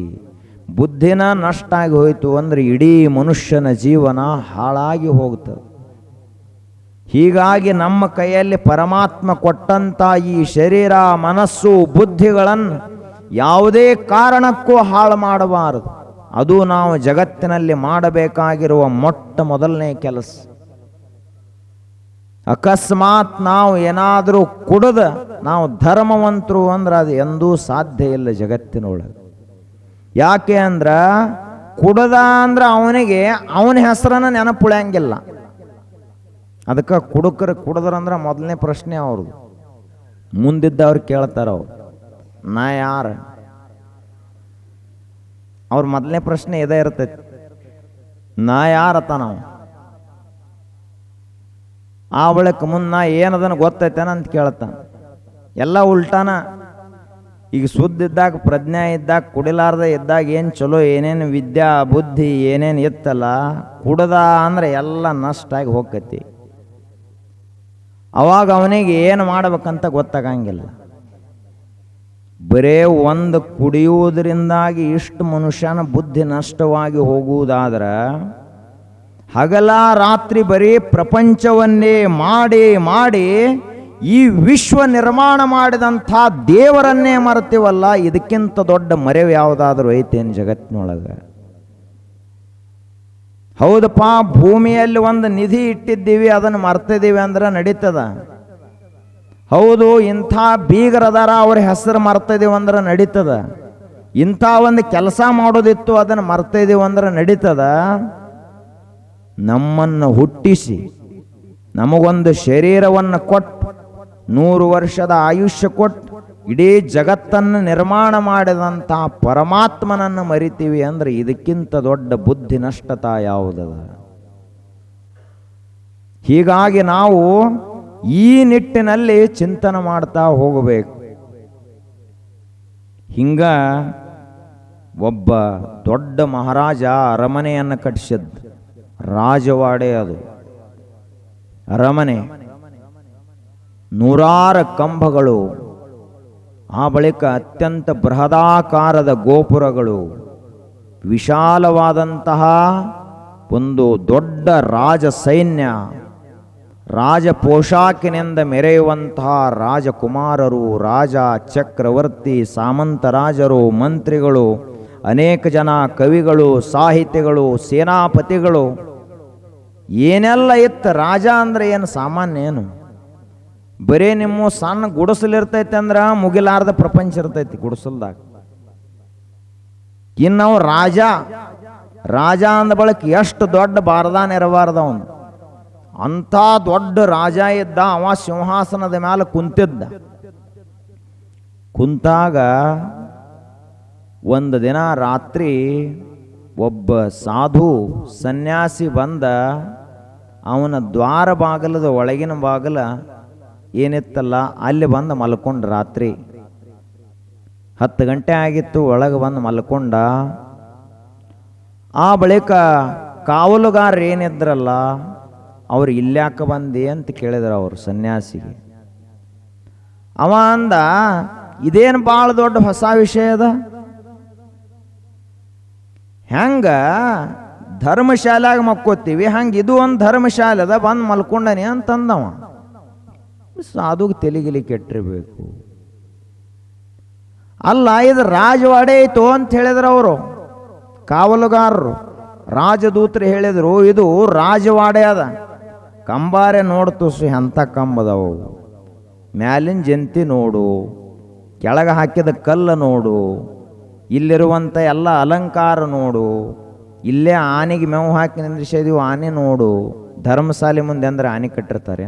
ಬುದ್ಧಿನ ನಷ್ಟ ಆಗಿ ಹೋಯಿತು ಅಂದ್ರೆ ಇಡೀ ಮನುಷ್ಯನ ಜೀವನ ಹಾಳಾಗಿ ಹೋಗ್ತದೆ. ಹೀಗಾಗಿ ನಮ್ಮ ಕೈಯಲ್ಲಿ ಪರಮಾತ್ಮ ಕೊಟ್ಟಂತ ಈ ಶರೀರ ಮನಸ್ಸು ಬುದ್ಧಿಗಳನ್ನು ಯಾವುದೇ ಕಾರಣಕ್ಕೂ ಹಾಳು ಮಾಡಬಾರದು. ಅದು ನಾವು ಜಗತ್ತಿನಲ್ಲಿ ಮಾಡಬೇಕಾಗಿರುವ ಮೊಟ್ಟ ಮೊದಲನೇ ಕೆಲಸ. ಅಕಸ್ಮಾತ್ ನಾವು ಏನಾದರೂ ಕುಡಿದ ನಾವು ಧರ್ಮವಂತರು ಅಂದ್ರೆ ಅದು ಎಂದೂ ಸಾಧ್ಯ ಇಲ್ಲ ಜಗತ್ತಿನೊಳಗೆ. ಯಾಕೆ ಅಂದ್ರೆ ಕುಡದ ಅಂದ್ರೆ ಅವನಿಗೆ ಅವನ ಹೆಸರನ್ನ ನೆನಪುಳಿಯಂಗಿಲ್ಲ. ಅದಕ್ಕೆ ಕುಡುಕರು ಕುಡಿದ್ರಂದ್ರೆ ಮೊದಲನೇ ಪ್ರಶ್ನೆ ಅವ್ರದ್ದು. ಮುಂದಿದ್ದವ್ರು ಕೇಳ್ತಾರ, ಅವ್ರು ನಾ ಯಾರ? ಅವ್ರ ಮೊದಲನೇ ಪ್ರಶ್ನೆ ಇದೇ ಇರ್ತೈತಿ, ನಾ ಯಾರತ್ತ ನಾವು. ಆ ಬಳಿಕ ಮುಂದೆ ನಾ ಏನದನ್ನು ಗೊತ್ತೈತೇನ ಅಂತ ಕೇಳ್ತಾನ. ಎಲ್ಲ ಉಲ್ಟಾನ. ಈಗ ಸುದ್ದ ಇದ್ದಾಗ ಪ್ರಜ್ಞೆ ಇದ್ದಾಗ ಕುಡಿಲಾರ್ದ ಇದ್ದಾಗ ಏನು ಚಲೋ ಏನೇನು ವಿದ್ಯಾ ಬುದ್ಧಿ ಏನೇನು ಇತ್ತಲ್ಲ, ಕುಡ್ದ ಅಂದ್ರೆ ಎಲ್ಲ ನಷ್ಟ ಆಗಿ ಹೋಗ್ತೈತಿ. ಅವಾಗ ಅವನಿಗೆ ಏನು ಮಾಡ್ಬೇಕಂತ ಗೊತ್ತಾಗಂಗಿಲ್ಲ. ಬರೇ ಒಂದು ಕುಡಿಯುವುದರಿಂದಾಗಿ ಇಷ್ಟು ಮನುಷ್ಯನ ಬುದ್ಧಿ ನಷ್ಟವಾಗಿ ಹೋಗುವುದಾದ್ರೆ, ಹಗಲ ರಾತ್ರಿ ಬರೀ ಪ್ರಪಂಚವನ್ನೇ ಮಾಡಿ ಮಾಡಿ ಈ ವಿಶ್ವ ನಿರ್ಮಾಣ ಮಾಡಿದಂಥ ದೇವರನ್ನೇ ಮರೆತೀವಲ್ಲ, ಇದಕ್ಕಿಂತ ದೊಡ್ಡ ಮರೆವು ಯಾವುದಾದ್ರೂ ಐತೇನು ಜಗತ್ತಿನೊಳಗೆ? ಹೌದಪ್ಪ, ಭೂಮಿಯಲ್ಲಿ ಒಂದು ನಿಧಿ ಇಟ್ಟಿದ್ದೀವಿ, ಅದನ್ನು ಮರ್ತಿದ್ದೀವಿ ಅಂದ್ರೆ ನಡೀತದ. ಹೌದು, ಇಂಥ ಬೀಗರದಾರ ಅವ್ರ ಹೆಸರು ಮರ್ತಿದ್ದೀವಿ ಅಂದ್ರೆ ನಡೀತದ. ಇಂಥ ಒಂದು ಕೆಲಸ ಮಾಡೋದಿತ್ತು ಅದನ್ನು ಮರ್ತಿದ್ದೀವಿ ಅಂದ್ರೆ ನಡೀತದ. ನಮ್ಮನ್ನು ಹುಟ್ಟಿಸಿ ನಮಗೊಂದು ಶರೀರವನ್ನು ಕೊಟ್ಟು 100 ವರ್ಷದ ಆಯುಷ್ಯ ಕೊಟ್ಟು ಇಡೀ ಜಗತ್ತನ್ನು ನಿರ್ಮಾಣ ಮಾಡಿದಂಥ ಪರಮಾತ್ಮನನ್ನು ಮರಿತೀವಿ ಅಂದ್ರೆ ಇದಕ್ಕಿಂತ ದೊಡ್ಡ ಬುದ್ಧಿ ನಷ್ಟತ ಯಾವುದದ? ಹೀಗಾಗಿ ನಾವು ಈ ನಿಟ್ಟಿನಲ್ಲಿ ಚಿಂತನೆ ಮಾಡ್ತಾ ಹೋಗಬೇಕು. ಹಿಂಗ ಒಬ್ಬ ದೊಡ್ಡ ಮಹಾರಾಜ ಅರಮನೆಯನ್ನು ಕಟ್ಟಿಸಿದ್ದ. ರಾಜವಾಡೆ ಅದು ಅರಮನೆ, 100 ಕಂಬಗಳು, ಆ ಬಳಿಕ ಅತ್ಯಂತ ಬೃಹದಾಕಾರದ ಗೋಪುರಗಳು, ವಿಶಾಲವಾದಂತಹ ಒಂದು ದೊಡ್ಡ ರಾಜ ಸೈನ್ಯ, ರಾಜ ಪೋಷಾಕಿನಿಂದ ಮೆರೆಯುವಂತಹ ರಾಜಕುಮಾರರು, ರಾಜ ಚಕ್ರವರ್ತಿ, ಸಾಮಂತ ರಾಜರು, ಮಂತ್ರಿಗಳು, ಅನೇಕ ಜನ ಕವಿಗಳು, ಸಾಹಿತಿಗಳು, ಸೇನಾಪತಿಗಳು, ಏನೆಲ್ಲ ಇತ್ತು. ರಾಜ ಅಂದ್ರೆ ಏನು ಸಾಮಾನ್ಯ ಏನು? ಬರೀ ನಿಮ್ಮ ಸಣ್ಣ ಗುಡಿಸಲಿರ್ತೈತೆ ಅಂದ್ರೆ ಮುಗಿಲಾರ್ದ ಪ್ರಪಂಚ ಇರ್ತೈತಿ ಗುಡಿಸಲ್ದಾಗ. ಇನ್ನವು ರಾಜ ರಾಜ ಅಂದ ಬಳಿಕ ಎಷ್ಟು ದೊಡ್ಡ ಬಾರದಾನ ಇರಬಾರ್ದ ಅವನು. ಅಂಥ ದೊಡ್ಡ ರಾಜ ಇದ್ದ. ಅವ ಸಿಂಹಾಸನದ ಮೇಲೆ ಕುಂತಿದ್ದ. ಕುಂತಾಗ ಒಂದು ದಿನ ರಾತ್ರಿ ಒಬ್ಬ ಸಾಧು ಸನ್ಯಾಸಿ ಬಂದ. ಅವನ ದ್ವಾರ ಬಾಗಲದ ಒಳಗಿನ ಬಾಗಲ ಏನಿತ್ತಲ್ಲ ಅಲ್ಲಿ ಬಂದು ಮಲ್ಕೊಂಡ. ರಾತ್ರಿ 10 ಗಂಟೆ ಆಗಿತ್ತು. ಒಳಗೆ ಬಂದು ಮಲ್ಕೊಂಡ. ಆ ಬಳಿಕ ಕಾವಲುಗಾರ ಏನಿದ್ರಲ್ಲ ಅವ್ರು ಇಲ್ಯಾಕ ಬಂದಿ ಅಂತ ಕೇಳಿದ್ರು ಅವರು ಸನ್ಯಾಸಿಗೆ. ಅವ ಅಂದ, ಇದೇನು ಭಾಳ ದೊಡ್ಡ ಹೊಸ ವಿಷಯ ಅದ. ಹೆಂಗ ಧರ್ಮಶಾಲೆಯಾಗ ಮಕ್ಕೋತೀವಿ ಹಂಗೆ ಇದು ಒಂದು ಧರ್ಮಶಾಲೆ ಅದ, ಬಂದು ಮಲ್ಕೊಂಡನಿ ಅಂತಂದವ. ಸಾಧುಗೆ ತೆಲಿಗಿಲಿ ಕೆಟ್ಟಿರ್ಬೇಕು. ಅಲ್ಲ, ಇದು ರಾಜವಾಡೆ ಐತು ಅಂತ ಹೇಳಿದ್ರು ಅವರು ಕಾವಲುಗಾರರು. ರಾಜದೂತರು ಹೇಳಿದ್ರು ಇದು ರಾಜವಾಡೆ ಅದ. ಕಂಬಾರೆ ನೋಡ್ತು ಎಂಥ ಕಂಬದವು, ಮ್ಯಾಲಿನ ಜಂತಿ ನೋಡು, ಕೆಳಗೆ ಹಾಕಿದ ಕಲ್ಲು ನೋಡು, ಇಲ್ಲಿರುವಂಥ ಎಲ್ಲ ಅಲಂಕಾರ ನೋಡು, ಇಲ್ಲೇ ಆನೆಗೆ ಮೇವು ಹಾಕಿ ನಿಂದ್ರಿಸಿದೀವಿ ಆನೆ ನೋಡು. ಧರ್ಮಶಾಲೆ ಮುಂದೆ ಅಂದ್ರೆ ಆನೆ ಕಟ್ಟಿರ್ತಾರೆ.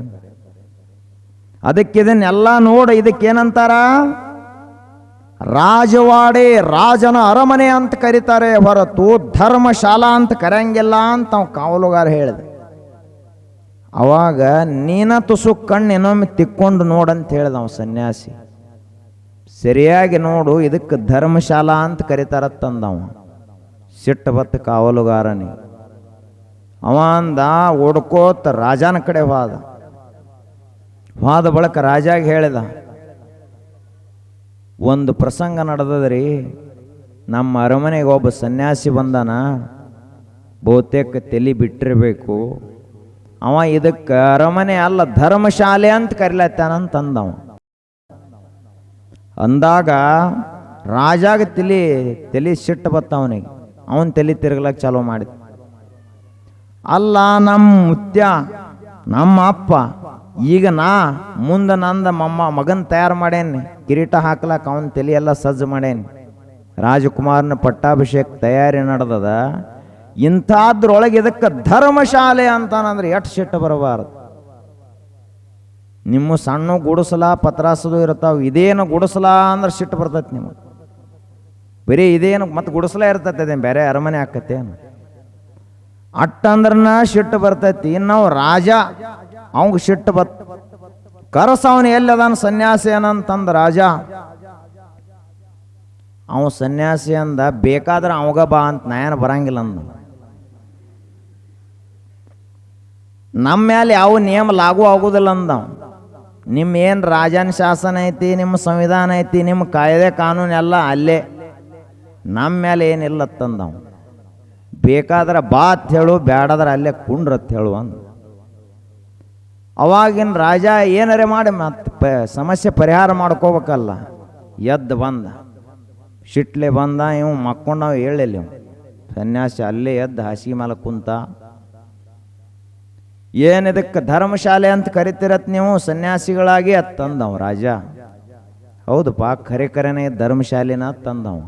ಅದಕ್ಕೆ ಇದನ್ನೆಲ್ಲ ನೋಡು. ಇದಕ್ಕೇನಂತಾರ? ರಾಜವಾಡೆ ರಾಜನ ಅರಮನೆ ಅಂತ ಕರೀತಾರೆ ಹೊರತು ಧರ್ಮಶಾಲಾ ಅಂತ ಕರೆಯಂಗಿಲ್ಲ ಅಂತ ಅವ ಕಾವಲುಗಾರ ಹೇಳಿದ. ಅವಾಗ ನೀನ ತುಸು ಕಣ್ಣು ಇನ್ನೊಮ್ಮೆ ತಿಕ್ಕೊಂಡು ನೋಡಂತ ಹೇಳ್ದ ಅವ ಸನ್ಯಾಸಿ. ಸರಿಯಾಗಿ ನೋಡು, ಇದಕ್ಕೆ ಧರ್ಮಶಾಲಾ ಅಂತ ಕರೀತಾರತ್ತಂದವ. ಸಿಟ್ಟು ಬತ್ತು ಕಾವಲುಗಾರನಿ. ಅವ ಅಂದ ಓಡ್ಕೋತ ರಾಜನ ಕಡೆ ಹೋದ ಬಳಿಕ ರಾಜಾಗ ಹೇಳಿದ, ಒಂದು ಪ್ರಸಂಗ ನಡೆದದ್ರಿ. ನಮ್ಮ ಅರಮನೆಗೆ ಒಬ್ಬ ಸನ್ಯಾಸಿ ಬಂದಾನ, ಬಹುತೇಕ ತಲೆ ಬಿಟ್ಟಿರಬೇಕು. ಅವ ಇದಕ್ಕೆ ಅರಮನೆ ಅಲ್ಲ ಧರ್ಮಶಾಲೆ ಅಂತ ಕರಿಲತ್ತಾನಂತಂದವ. ಅಂದಾಗ ರಾಜಾಗ ತಲೆ ಸಿಟ್ಟು ಬತ್ತವನಿಗೆ. ಅವನ್ ತಲೆ ತಿರುಗ್ಲಕ್ಕೆ ಚಾಲೂ ಮಾಡಿದ. ಅಲ್ಲ ನಮ್ಮ ಮುತ್ಯ, ನಮ್ಮ ಅಪ್ಪ, ಈಗ ಮುಂದೆ ನಂದ ಮಗನ್ ತಯಾರು ಮಾಡೇನಿ, ಕಿರೀಟ ಹಾಕ್ಲಕ್ಕ ಅವನ ತಲೆ ಎಲ್ಲ ಸಜ್ಜು ಮಾಡೇನಿ, ರಾಜಕುಮಾರನ ಪಟ್ಟಾಭಿಷೇಕ ತಯಾರಿ ನಡೆದದ. ಇಂಥದ್ರೊಳಗೆ ಇದಕ್ಕೆ ಧರ್ಮಶಾಲೆ ಅಂತಾನಂದ್ರೆ ಎಷ್ಟು ಸಿಟ್ಟು ಬರಬಾರದು. ನಿಮ್ಮ ಸಣ್ಣ ಗುಡಿಸಲ ಪತ್ರಾಸದು ಇರ್ತಾವ, ಇದೇನು ಗುಡಿಸಲ ಅಂದ್ರೆ ಸಿಟ್ಟು ಬರ್ತೈತಿ ನಿಮಗೆ. ಬರೀ ಇದೇನು ಮತ್ತೆ ಗುಡಿಸಲ ಇರ್ತೈತೆ, ಅದೇನು ಬೇರೆ ಅರಮನೆ ಆಕತ್ತೇನು? ಅಟ್ಟಂದ್ರನ ಸಿಟ್ಟು ಬರ್ತೈತಿ. ನಾವು ರಾಜ, ಅವಂಗ ಸಿಟ್ಟು ಕರಸವನು ಎಲ್ಲದಾನ ಸನ್ಯಾಸಿ ಏನಂತಂದ ರಾಜ. ಅವ ಸನ್ಯಾಸಿ ಅಂದ, ಬೇಕಾದ್ರೆ ಅವಾಗ ಬಾ ಅಂತ, ನಾಯನ ಬರಂಗಿಲ್ಲ ಅಂದ. ನಮ್ಮ ಮೇಲೆ ಯಾವ ನಿಯಮ ಲಾಗೂ ಆಗುದಿಲ್ಲ ಅಂದವ. ನಿಮ್ಮ ಏನು ರಾಜನ ಶಾಸನ ಐತಿ, ನಿಮ್ಮ ಸಂವಿಧಾನ ಐತಿ, ನಿಮ್ಮ ಕಾಯ್ದೆ ಕಾನೂನು ಎಲ್ಲ ಅಲ್ಲೇ, ನಮ್ಮ ಮೇಲೆ ಏನಿಲ್ಲತ್ತಂದವ. ಬೇಕಾದ್ರೆ ಬಾ ಅಂತ ಹೇಳು, ಬೇಡಾದ್ರೆ ಅಲ್ಲೇ ಕುಂಡ್ರತ್ ಹೇಳು ಅಂದ. ಅವಾಗಿನ ರಾಜ ಏನಾರೇ ಮಾಡಿ ಮತ್ತೆ ಸಮಸ್ಯೆ ಪರಿಹಾರ ಮಾಡ್ಕೋಬೇಕಲ್ಲ. ಎದ್ದು ಬಂದ, ಶಿಟ್ಲೆ ಬಂದ. ಇವು ಮಕ್ಕೊಂಡವು ಹೇಳಿಲ್ಲ. ಇವು ಸನ್ಯಾಸಿ ಅಲ್ಲೇ ಎದ್ದು ಹಾಸಿಗೆ ಮೇಲೆ ಕುಂತ. ಏನಿದಕ್ಕೆ ಧರ್ಮಶಾಲೆ ಅಂತ ಕರಿತಿರತ್ ನೀವು ಸನ್ಯಾಸಿಗಳಾಗಿ ಅತ್ತಂದವ ರಾಜ. ಹೌದಪ್ಪ, ಕರೆನೇ ಧರ್ಮಶಾಲೆನ ತಂದವ.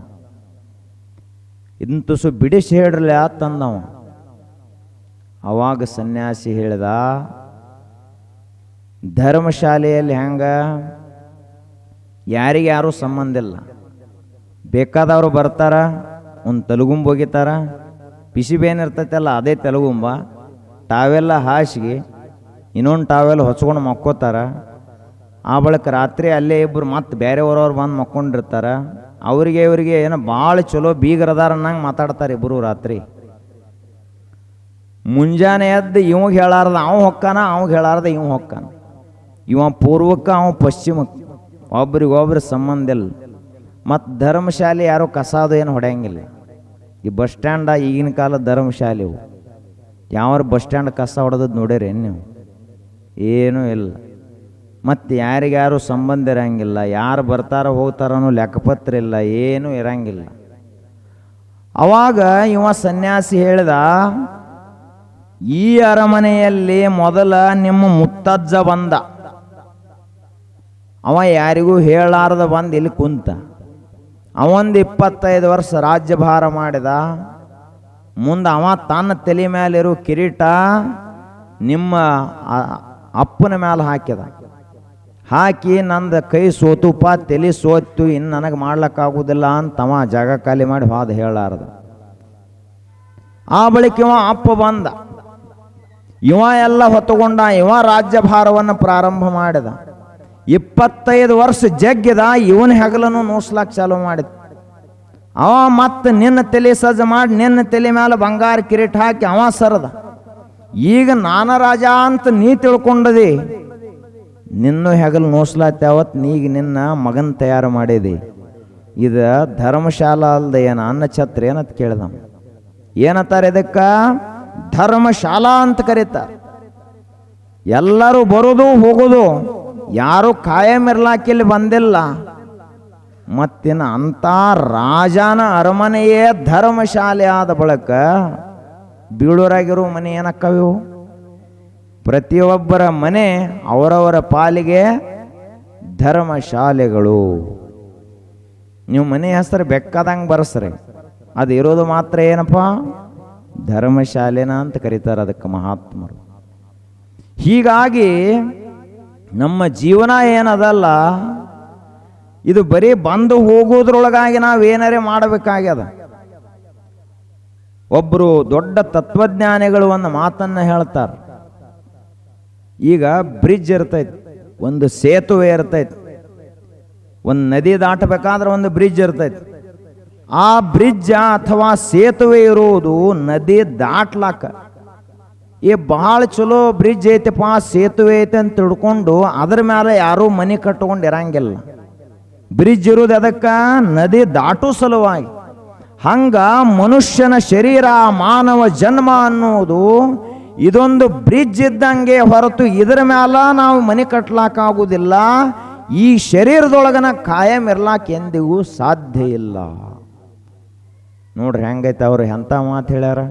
ಇದನ್ನ ತುಸು ಬಿಡಿಸಿ ಹೇಳ್ರಲ್ಲ ತಂದವ. ಅವಾಗ ಸನ್ಯಾಸಿ ಹೇಳ್ದ, ಧರ್ಮಶಾಲೆಯಲ್ಲಿ ಹೆಂಗ ಯಾರಿಗೆ ಯಾರೂ ಸಂಬಂಧ ಇಲ್ಲ. ಬೇಕಾದವರು ಬರ್ತಾರ, ಒಂದು ತಲುಗುಂಬ ಹೋಗಿತಾರ, ಪಿಸಿಬೇನಿರ್ತೈತಲ್ಲ ಅದೇ ತಲುಗುಂಬ, ಟಾವೆಲ್ಲ ಹಾಸಿಗೆ ಇನ್ನೊಂದು ಟಾವೆಲ್ ಹೊಚ್ಕೊಂಡು ಮಕ್ಕೋತಾರ. ಆ ಬಳಿಕ ರಾತ್ರಿ ಅಲ್ಲೇ ಇಬ್ಬರು ಮತ್ತೆ ಬೇರೆ ಊರವ್ರು ಬಂದು ಮಕ್ಕೊಂಡಿರ್ತಾರ. ಅವರಿಗೆ ಇವರಿಗೆ ಏನೋ ಭಾಳ ಚಲೋ ಬೀಗರದಾರ ಅನ್ನಂಗೆ ಮಾತಾಡ್ತಾರೆ ಇಬ್ಬರು ರಾತ್ರಿ. ಮುಂಜಾನೆ ಎದ್ದು ಇವಾಗ ಹೇಳಾರ್ದ ಅವ ಹೊಕ್ಕಾನ, ಅವಾಗ ಹೇಳಾರ್ದ ಇವ ಹೊಕ್ಕಾನ. ಇವ ಪೂರ್ವಕ್ಕೆ, ಅವ ಪಶ್ಚಿಮಕ್ಕೆ, ಒಬ್ರಿಗೊಬ್ರು ಸಂಬಂಧ ಇಲ್ಲ. ಮತ್ತು ಧರ್ಮಶಾಲೆ ಯಾರೋ ಕಸಾದು ಏನು ಹೊಡೆಯಂಗಿಲ್ಲ. ಈ ಬಸ್ ಸ್ಟ್ಯಾಂಡ ಈಗಿನ ಕಾಲದ ಧರ್ಮಶಾಲೆ ಇವು. ಯಾವ ಬಸ್ ಸ್ಟ್ಯಾಂಡ್ ಕಸ ಹೊಡೆದದ್ದು ನೋಡಿರಿ ನೀವು? ಏನೂ ಇಲ್ಲ. ಮತ್ತು ಯಾರಿಗ್ಯಾರು ಸಂಬಂಧ ಇರಂಗಿಲ್ಲ, ಯಾರು ಬರ್ತಾರೋ ಹೋಗ್ತಾರೋ ಲೆಕ್ಕಪತ್ರ ಇಲ್ಲ, ಏನೂ ಇರಂಗಿಲ್ಲ. ಅವಾಗ ಇವ ಸನ್ಯಾಸಿ ಹೇಳ್ದ, ಈ ಅರಮನೆಯಲ್ಲಿ ಮೊದಲ ನಿಮ್ಮ ಮುತ್ತಜ್ಜ ಬಂದ. ಅವ ಯಾರಿಗೂ ಹೇಳಾರ್ದ ಬಂದು ಇಲ್ಲಿ ಕುಂತ. ಅವೊಂದು 25 ವರ್ಷ ರಾಜ್ಯಭಾರ ಮಾಡಿದ. ಮುಂದೆ ಅವ ತನ್ನ ತಲೆ ಮೇಲಿರೋ ಕಿರೀಟ ನಿಮ್ಮ ಅಪ್ಪನ ಮೇಲೆ ಹಾಕಿದ. ಹಾಕಿ ನಂದು ಕೈ ಸೋತುಪ್ಪ, ತಲೆ ಸೋತು, ಇನ್ನು ನನಗೆ ಮಾಡ್ಲಿಕ್ಕಾಗೋದಿಲ್ಲ ಅಂತವ ಜಾಗ ಖಾಲಿ ಮಾಡಿ ಹೋದ ಹೇಳಾರ್ದ. ಆ ಬಳಿಕ ಇವ ಅಪ್ಪ ಬಂದ. ಇವ ಎಲ್ಲ ಹೊತ್ತುಕೊಂಡ. ಇವ ರಾಜ್ಯಭಾರವನ್ನು ಪ್ರಾರಂಭ ಮಾಡಿದ. 25 ವರ್ಷ ಜಗ್ಗಿದ. ಇವನ ಹೆಗಲನ್ನು ನೋಸ್ಲಾಕ್ ಚಾಲು ಮಾಡಿದ. ಅವ ಮತ್ತೆ ನಿನ್ನ ತಲೆ ಸಜ್ಜ ಮಾಡಿ ನಿನ್ನ ತಲೆ ಮೇಲೆ ಬಂಗಾರ ಕಿರೀಟ ಹಾಕಿ ಅವ ಸರದ. ಈಗ ನಾನ ರಾಜ ಅಂತ ನೀ ತಿಳ್ಕೊಂಡದಿ, ನಿನ್ನೂ ಹೆಗಲು ನೋಸ್ಲಾತ್ಯಾವತ್ ನೀಗ ನಿನ್ನ ಮಗನ ತಯಾರು ಮಾಡಿದಿ. ಇದು ಧರ್ಮಶಾಲಾ ಅಲ್ದ ಏನ ಅನ್ನ ಛತ್ರ ಏನತ್ ಕೇಳ್ದ. ಏನತ್ತಾರೆ ಇದಕ್ಕ? ಧರ್ಮಶಾಲಾ ಅಂತ ಕರೀತಾರೆ. ಎಲ್ಲರೂ ಬರೋದು ಹೋಗೋದು, ಯಾರು ಕಾಯಂ ಇರ್ಲಾಕಿಲ್ಲಿ ಬಂದಿಲ್ಲ. ಮತ್ತಿನ ಅಂತ ರಾಜನ ಅರಮನೆಯೇ ಧರ್ಮಶಾಲೆ ಆದ ಬಳಿಕ ಬೀಳೂರಾಗಿರೋ ಮನೆ ಏನಕ್ಕವು? ಪ್ರತಿಯೊಬ್ಬರ ಮನೆ ಅವರವರ ಪಾಲಿಗೆ ಧರ್ಮಶಾಲೆಗಳು. ನೀವು ಮನೆ ಹೆಸರು ಬೇಕಾದಂಗೆ ಬರ್ಸ್ರಿ, ಅದು ಇರೋದು ಮಾತ್ರ ಏನಪ್ಪ? ಧರ್ಮಶಾಲೆನ ಅಂತ ಕರೀತಾರೆ ಅದಕ್ಕೆ ಮಹಾತ್ಮರು. ಹೀಗಾಗಿ ನಮ್ಮ ಜೀವನ ಏನದಲ್ಲ, ಇದು ಬರೀ ಬಂದು ಹೋಗೋದ್ರೊಳಗಾಗಿ ನಾವೇನಾರೇ ಮಾಡಬೇಕಾಗ್ಯದ. ಒಬ್ಬರು ದೊಡ್ಡ ತತ್ವಜ್ಞಾನಿಗಳು ಒಂದು ಮಾತನ್ನು ಹೇಳ್ತಾರೆ. ಈಗ ಬ್ರಿಡ್ಜ್ ಇರ್ತೈತಿ, ಒಂದು ಸೇತುವೆ ಇರ್ತೈತಿ, ಒಂದು ನದಿ ದಾಟಬೇಕಾದ್ರೆ ಒಂದು ಬ್ರಿಡ್ಜ್ ಇರ್ತೈತಿ. ಆ ಬ್ರಿಡ್ಜ್ ಅಥವಾ ಸೇತುವೆ ಇರುವುದು ನದಿ ದಾಟ್ಲಾಕ. ಬಹಳ ಚಲೋ ಬ್ರಿಡ್ಜ್ ಐತಪ್ಪ, ಸೇತುವೆ ಐತೆ ಅಂತ ತಿಳ್ಕೊಂಡು ಅದ್ರ ಮೇಲೆ ಯಾರೂ ಮನೆ ಕಟ್ಕೊಂಡು ಇರಂಗಿಲ್ಲ. ಬ್ರಿಡ್ಜ್ ಇರುವುದು ಅದಕ್ಕೆ ನದಿ ದಾಟು ಸಲುವಾಗಿ. ಹಂಗ ಮನುಷ್ಯನ ಶರೀರ, ಮಾನವ ಜನ್ಮ ಅನ್ನೋದು ಇದೊಂದು ಬ್ರಿಡ್ಜ್ ಇದ್ದಂಗೆ ಹೊರತು ಇದರ ಮೇಲೆ ನಾವು ಮನೆ ಕಟ್ಲಾಕಾಗುವುದಿಲ್ಲ. ಈ ಶರೀರದೊಳಗನ ಕಾಯಂ ಇರ್ಲಾಕ ಎಂದಿಗೂ ಸಾಧ್ಯ ಇಲ್ಲ. ನೋಡ್ರಿ ಹೆಂಗೈತೆ ಅವ್ರು ಎಂಥ ಮಾತು ಹೇಳ್ಯಾರ.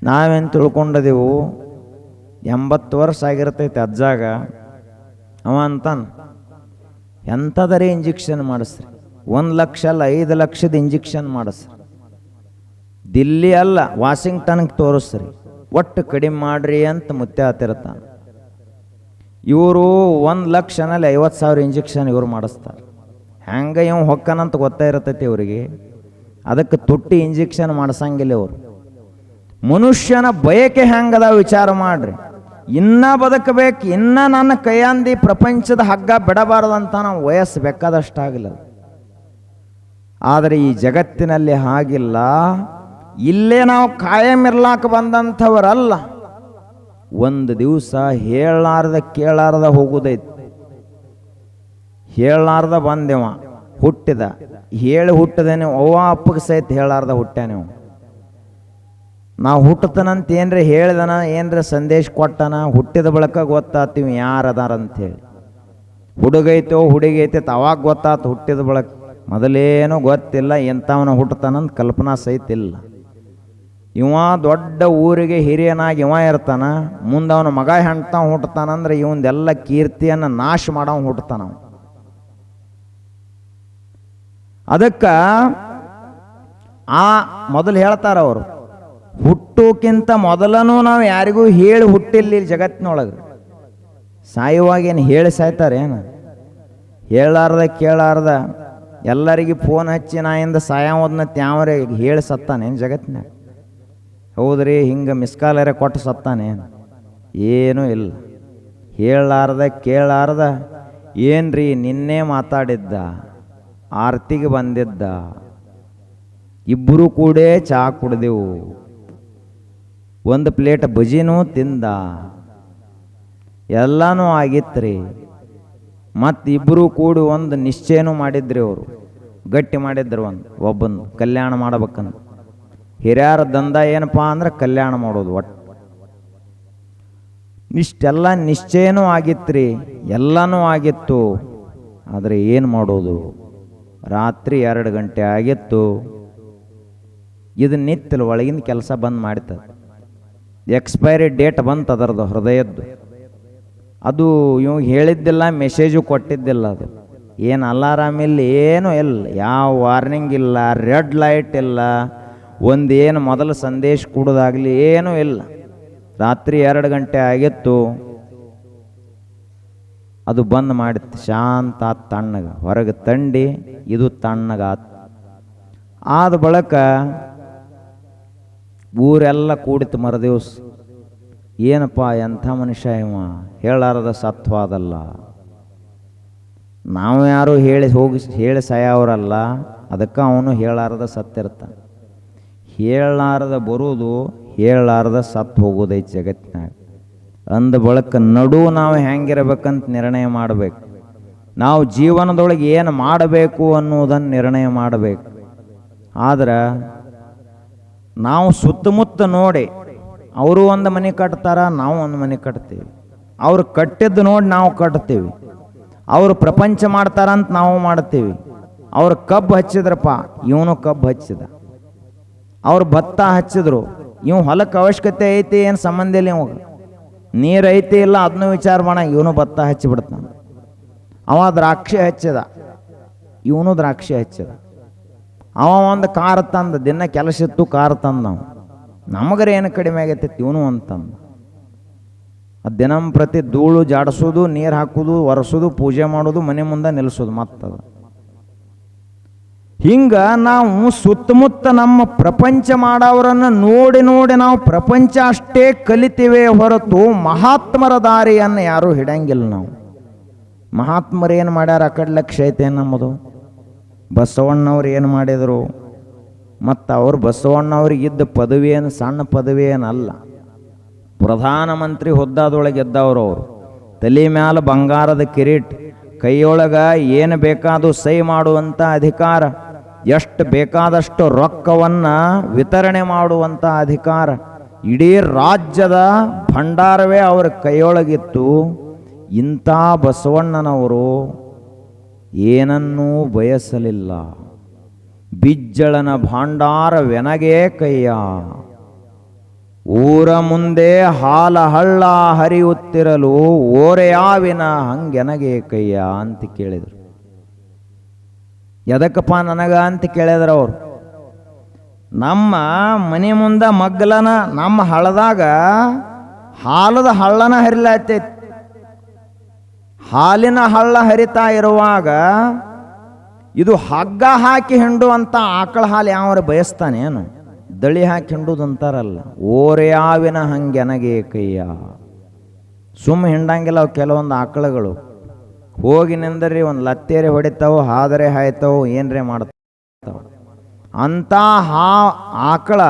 ನಾವೇನು ತಿಳ್ಕೊಂಡದೆವು, 80 ವರ್ಷ ಆಗಿರ್ತೈತೆ ಅಜ್ಜಾಗ. ಅವ ಅಂತಾನ, ಎಂಥದರೇ ಇಂಜೆಕ್ಷನ್ ಮಾಡಿಸ್ರಿ, 1 ಲಕ್ಷ ಅಲ್ಲ 5 ಲಕ್ಷದ ಇಂಜೆಕ್ಷನ್ ಮಾಡಿಸ್ರಿ, ದಿಲ್ಲಿ ಅಲ್ಲ ವಾಷಿಂಗ್ಟನ್ಗೆ ತೋರಿಸ್ರಿ, ಒಟ್ಟು ಕಡಿಮೆ ಮಾಡ್ರಿ ಅಂತ ಮುತ್ತೆ ಆತಿರ್ತಾನೆ. ಇವರು 1 ಲಕ್ಷನಲ್ಲಿ 50,000 ಇಂಜೆಕ್ಷನ್ ಇವರು ಮಾಡಿಸ್ತಾರೆ. ಹೆಂಗೆ ಇವ್ ಹೊಕ್ಕನಂತ ಗೊತ್ತಾ ಇರತೈತಿ ಇವರಿಗೆ. ಅದಕ್ಕೆ ತುಟ್ಟಿ ಇಂಜೆಕ್ಷನ್ ಮಾಡಿಸಂಗಿಲ್ಲ ಇವರು. ಮನುಷ್ಯನ ಬಯಕೆ ಹೆಂಗದ ವಿಚಾರ ಮಾಡ್ರಿ. ಇನ್ನ ಬದುಕಬೇಕು, ಇನ್ನ ನನ್ನ ಕೈಯಂದಿ ಪ್ರಪಂಚದ ಹಗ್ಗ ಬಿಡಬಾರದಂತ ನಾವು ವಯಸ್ಸು ಬೇಕಾದಷ್ಟಾಗಲ್ಲ. ಆದರೆ ಈ ಜಗತ್ತಿನಲ್ಲಿ ಹಾಗಿಲ್ಲ. ಇಲ್ಲೇ ನಾವು ಕಾಯಂ ಇರ್ಲಾಕ ಬಂದಂಥವರಲ್ಲ. ಒಂದು ದಿವಸ ಹೇಳಾರ್ದ ಕೇಳಾರ್ದ ಹೋಗುದೈತಿ. ಹೇಳಾರ್ದ ಬಂದೆವ, ಹುಟ್ಟಿದ, ಹೇಳಿ ಹುಟ್ಟದೇನೆ ಅವ್ವ ಅಪ್ಪಗೆ ಸಹಿತ ಹೇಳಾರ್ದ ಹುಟ್ಟ್ಯಾನೆವು. ನಾವು ಹುಟ್ಟತನಂತ ಏನ್ರಿ ಹೇಳಿದನ, ಏನ್ರ ಸಂದೇಶ ಕೊಟ್ಟನ, ಹುಟ್ಟಿದ ಬಳಕ ಗೊತ್ತಾತೀವಿ ಯಾರದಾರ ಅಂಥೇಳಿ. ಹುಡುಗೈತೋ ಹುಡುಗೈತೆ ಅವಾಗ ಗೊತ್ತಾತು ಹುಟ್ಟಿದ ಬಳಕ. ಮೊದಲೇನೂ ಗೊತ್ತಿಲ್ಲ, ಎಂಥವನ ಹುಟ್ಟತಾನಂತ ಕಲ್ಪನಾ ಸಹಿತ ಇಲ್ಲ. ಇವ ದೊಡ್ಡ ಊರಿಗೆ ಹಿರಿಯನಾಗಿ ಇವ ಇರ್ತಾನ, ಮುಂದೆ ಅವನ ಮಗ ಹೆಣ್ತಾವ ಹುಟ್ಟತಾನಂದ್ರೆ ಇವಂದೆಲ್ಲ ಕೀರ್ತಿಯನ್ನು ನಾಶ ಮಾಡವ ಹುಟ್ಟತಾನ. ಅದಕ್ಕೆ ಮೊದಲು ಹೇಳ್ತಾರ ಅವರು, ಹುಟ್ಟೋಕ್ಕಿಂತ ಮೊದಲನೂ ನಾವು ಯಾರಿಗೂ ಹೇಳಿ ಹುಟ್ಟಿಲ್ಲ ಜಗತ್ತಿನೊಳಗೆ. ಸಾಯುವಾಗೇನು ಹೇಳಿ ಸಾಯ್ತಾರೇನು? ಹೇಳಾರ್ದ ಕೇಳಾರ್ದ ಎಲ್ಲರಿಗೆ ಫೋನ್ ಹಚ್ಚಿ ನಾಯಿಂದ ಸಾಯೋದನ್ನ ತ್ಯಾವ್ರೆ ಹೇಳಿ ಸತ್ತಾನೇನು ಜಗತ್ತಿನಾಗ? ಹೌದ್ರಿ, ಹಿಂಗೆ ಮಿಸ್ಕಾಲರೆ ಕೊಟ್ಟು ಸತ್ತಾನೇನು? ಏನೂ ಇಲ್ಲ. ಹೇಳಾರ್ದ ಕೇಳಾರ್ದ, ಏನ್ರಿ ನಿನ್ನೆ ಮಾತಾಡಿದ್ದ, ಆರ್ತಿಗೆ ಬಂದಿದ್ದ, ಇಬ್ಬರು ಕೂಡ ಚಹಾ ಕುಡ್ದೆವು, ಒಂದು ಪ್ಲೇಟ್ ಬಜಿನೂ ತಿಂದ, ಎಲ್ಲನೂ ಆಗಿತ್ರಿ. ಮತ್ತು ಇಬ್ಬರು ಕೂಡಿ ಒಂದು ನಿಶ್ಚಯನೂ ಮಾಡಿದ್ರಿ. ಅವರು ಗಟ್ಟಿ ಮಾಡಿದ್ರು, ಒಬ್ಬನ ಕಲ್ಯಾಣ ಮಾಡ್ಬೇಕಂತ. ಹಿರಿಯರ ದಂಧ ಏನಪ್ಪ ಅಂದ್ರೆ ಕಲ್ಯಾಣ ಮಾಡೋದು. ಒಟ್ಟು ಇಷ್ಟೆಲ್ಲ ನಿಶ್ಚಯನೂ ಆಗಿತ್ರಿ, ಎಲ್ಲನೂ ಆಗಿತ್ತು. ಆದರೆ ಏನು ಮಾಡೋದು? ರಾತ್ರಿ 2 ಗಂಟೆ ಆಗಿತ್ತು. ಇದು ನಿತ್ತಲು ಒಳಗಿನ ಕೆಲಸ ಬಂದ್ ಮಾಡ್ತದೆ. ಎಕ್ಸ್ಪೈರಿ ಡೇಟ್ ಬಂತು ಅದರದ್ದು, ಹೃದಯದ್ದು. ಅದು ಇವ್ ಹೇಳಿದ್ದಿಲ್ಲ, ಮೆಸೇಜು ಕೊಟ್ಟಿದ್ದಿಲ್ಲ. ಅದು ಏನು ಅಲಾರಾಮ್ ಇಲ್ಲ, ಏನೂ ಇಲ್ಲ, ಯಾವ ವಾರ್ನಿಂಗ್ ಇಲ್ಲ, ರೆಡ್ ಲೈಟ್ ಇಲ್ಲ, ಒಂದೇನು ಮೊದಲು ಸಂದೇಶ ಕೊಡೋದಾಗಲಿ ಏನೂ ಇಲ್ಲ. ರಾತ್ರಿ 2 ಗಂಟೆ ಆಗಿತ್ತು. ಅದು ಬಂದ್ ಮಾಡಿತ್ತು. ಶಾಂತ ತಣ್ಣಗೆ ಹೊರಗೆ ತಂಡಿ, ಇದು ತಣ್ಣಗಾತ್. ಆದ ಬಳಿಕ ಊರೆಲ್ಲ ಕೂಡಿತು ಮರದಿವ್ಸ. ಏನಪ್ಪ ಎಂಥ ಮನುಷ್ಯ ಇವ, ಹೇಳಾರದ ಸತ್ವಾದಲ್ಲ. ನಾವು ಯಾರು ಹೇಳಿ ಸಾಯವ್ರಲ್ಲ, ಅದಕ್ಕೆ ಅವನು ಹೇಳಾರದ ಸತ್ತಿರ್ತಾನೆ. ಹೇಳಾರದ ಬರುವುದು, ಹೇಳಾರದ ಸತ್ತು ಹೋಗೋದೈತಿ ಜಗತ್ತಿನಾಗ. ಅಂದ ಬಳಿಕ ನಡು ನಾವು ಹೆಂಗಿರ್ಬೇಕಂತ ನಿರ್ಣಯ ಮಾಡಬೇಕು. ನಾವು ಜೀವನದೊಳಗೆ ಏನು ಮಾಡಬೇಕು ಅನ್ನೋದನ್ನು ನಿರ್ಣಯ ಮಾಡಬೇಕು. ಆದ್ರೆ ನಾವು ಸುತ್ತಮುತ್ತ ನೋಡಿ, ಅವರು ಒಂದು ಮನೆ ಕಟ್ತಾರ, ನಾವು ಒಂದು ಮನೆ ಕಟ್ತೀವಿ. ಅವ್ರು ಕಟ್ಟಿದ್ದು ನೋಡಿ ನಾವು ಕಟ್ತೀವಿ. ಅವರು ಪ್ರಪಂಚ ಮಾಡ್ತಾರಂತ ನಾವು ಮಾಡ್ತೀವಿ. ಅವ್ರು ಕಬ್ಬು ಹಚ್ಚಿದ್ರಪ್ಪ, ಇವನು ಕಬ್ಬು ಹಚ್ಚಿದ. ಅವ್ರು ಭತ್ತ ಹಚ್ಚಿದ್ರು, ಇವ್ ಹೊಲಕ್ಕೆ ಅವಶ್ಯಕತೆ ಐತಿ, ಏನು ಸಂಬಂಧ ಇಲ್ಲ. ಇವಾಗ ನೀರು ಐತಿ ಇಲ್ಲ ಅದನ್ನು ವಿಚಾರ ಮಾಡ, ಇವನು ಭತ್ತ ಹಚ್ಚಿಬಿಡ್ತಾನೆ. ಅವ ದ್ರಾಕ್ಷಿ ಹಚ್ಚಿದ, ಇವನು ದ್ರಾಕ್ಷಿ ಹಚ್ಚಿದ. ಅವ ಒಂದು ಕಾರ್ ತಂದ, ದಿನ ಕೆಲಸ ಇತ್ತು ಕಾರ್ ತಂದ. ನಾವು ನಮಗರೆ ಏನು ಕಡಿಮೆ ಆಗೈತಿ ಇವನು ಅಂತಂದ. ದಿನಂಪ್ರತಿ ಧೂಳು ಜಾಡಿಸೋದು, ನೀರು ಹಾಕೋದು, ಒರೆಸೋದು, ಪೂಜೆ ಮಾಡೋದು, ಮನೆ ಮುಂದೆ ನಿಲ್ಲಿಸೋದು ಮತ್ತದು. ಹಿಂಗೆ ನಾವು ಸುತ್ತಮುತ್ತ ನಮ್ಮ ಪ್ರಪಂಚ ಮಾಡೋರನ್ನು ನೋಡಿ ನೋಡಿ ನಾವು ಪ್ರಪಂಚ ಅಷ್ಟೇ ಕಲಿತೀವಿ ಹೊರತು ಮಹಾತ್ಮರ ದಾರಿಯನ್ನು ಯಾರೂ ಹಿಡಂಗಿಲ್ಲ ನಾವು. ಮಹಾತ್ಮರು ಏನು ಮಾಡ್ಯಾರ ಆ ಕಡೆ ಲಕ್ಷ್ಯ ಐತೆ ನಮ್ಮದು. ಬಸವಣ್ಣವ್ರು ಏನು ಮಾಡಿದರು, ಮತ್ತು ಅವ್ರು ಬಸವಣ್ಣವ್ರಿಗಿದ್ದ ಪದವಿ ಏನು ಸಣ್ಣ ಪದವಿ ಏನಲ್ಲ. ಪ್ರಧಾನಮಂತ್ರಿ ಹುದ್ದಾದೊಳಗೆ ಎದ್ದವರು ಅವರು. ತಲೆ ಮ್ಯಾಲ ಬಂಗಾರದ ಕಿರೀಟ್, ಕೈಯೊಳಗೆ ಏನು ಬೇಕಾದು ಸಹಿ ಮಾಡುವಂಥ ಅಧಿಕಾರ, ಎಷ್ಟು ಬೇಕಾದಷ್ಟು ರೊಕ್ಕವನ್ನು ವಿತರಣೆ ಮಾಡುವಂಥ ಅಧಿಕಾರ, ಇಡೀ ರಾಜ್ಯದ ಭಂಡಾರವೇ ಅವರ ಕೈಯೊಳಗಿತ್ತು. ಇಂಥ ಬಸವಣ್ಣನವರು ಏನನ್ನೂ ಬಯಸಲಿಲ್ಲ. ಬಿಜ್ಜಳನ ಭಾಂಡಾರವೆನಗೇ ಕೈಯ, ಊರ ಮುಂದೆ ಹಾಲ ಹಳ್ಳ ಹರಿಯುತ್ತಿರಲು ಓರೆಯಾವಿನ ಹಂಗೆನಗೆ ಕೈಯ ಅಂತ ಕೇಳಿದರು. ಎದಕ್ಕಪ್ಪ ನನಗ ಅಂತ ಕೇಳಿದ್ರು ಅವರು. ನಮ್ಮ ಮನೆ ಮುಂದೆ ಮಗ್ಗಲನ ನಮ್ಮ ಹಳ್ಳದಾಗ ಹಾಲದ ಹಳ್ಳನ ಹರಿಲಾತೈತಿ. ಹಾಲಿನ ಹಳ್ಳ ಹರಿತಾ ಇರುವಾಗ ಇದು ಹಗ್ಗ ಹಾಕಿ ಹಿಂಡುವಂಥ ಆಕಳ ಹಾಲು ಯಾವರ ಬಯಸ್ತಾನೇನು? ದಳಿ ಹಾಕಿ ಹಿಂಡುದು ಅಂತಾರಲ್ಲ, ಓರೆಯಾವಿನ ಹಂಗೆನಗೆ ಕೈಯ. ಸುಮ್ಮ ಹಿಂಡಂಗಿಲ್ಲ ಅವು ಕೆಲವೊಂದು ಆಕಳುಗಳು. ಹೋಗಿ ನಿಂದ್ರಿ ಒಂದು ಲತ್ತೇರಿ ಹೊಡಿತಾವು, ಹಾದರೆ ಹಾಯ್ತಾವು, ಏನ್ರೇ ಮಾಡ್ತಾವ. ಅಂಥ ಆಕಳ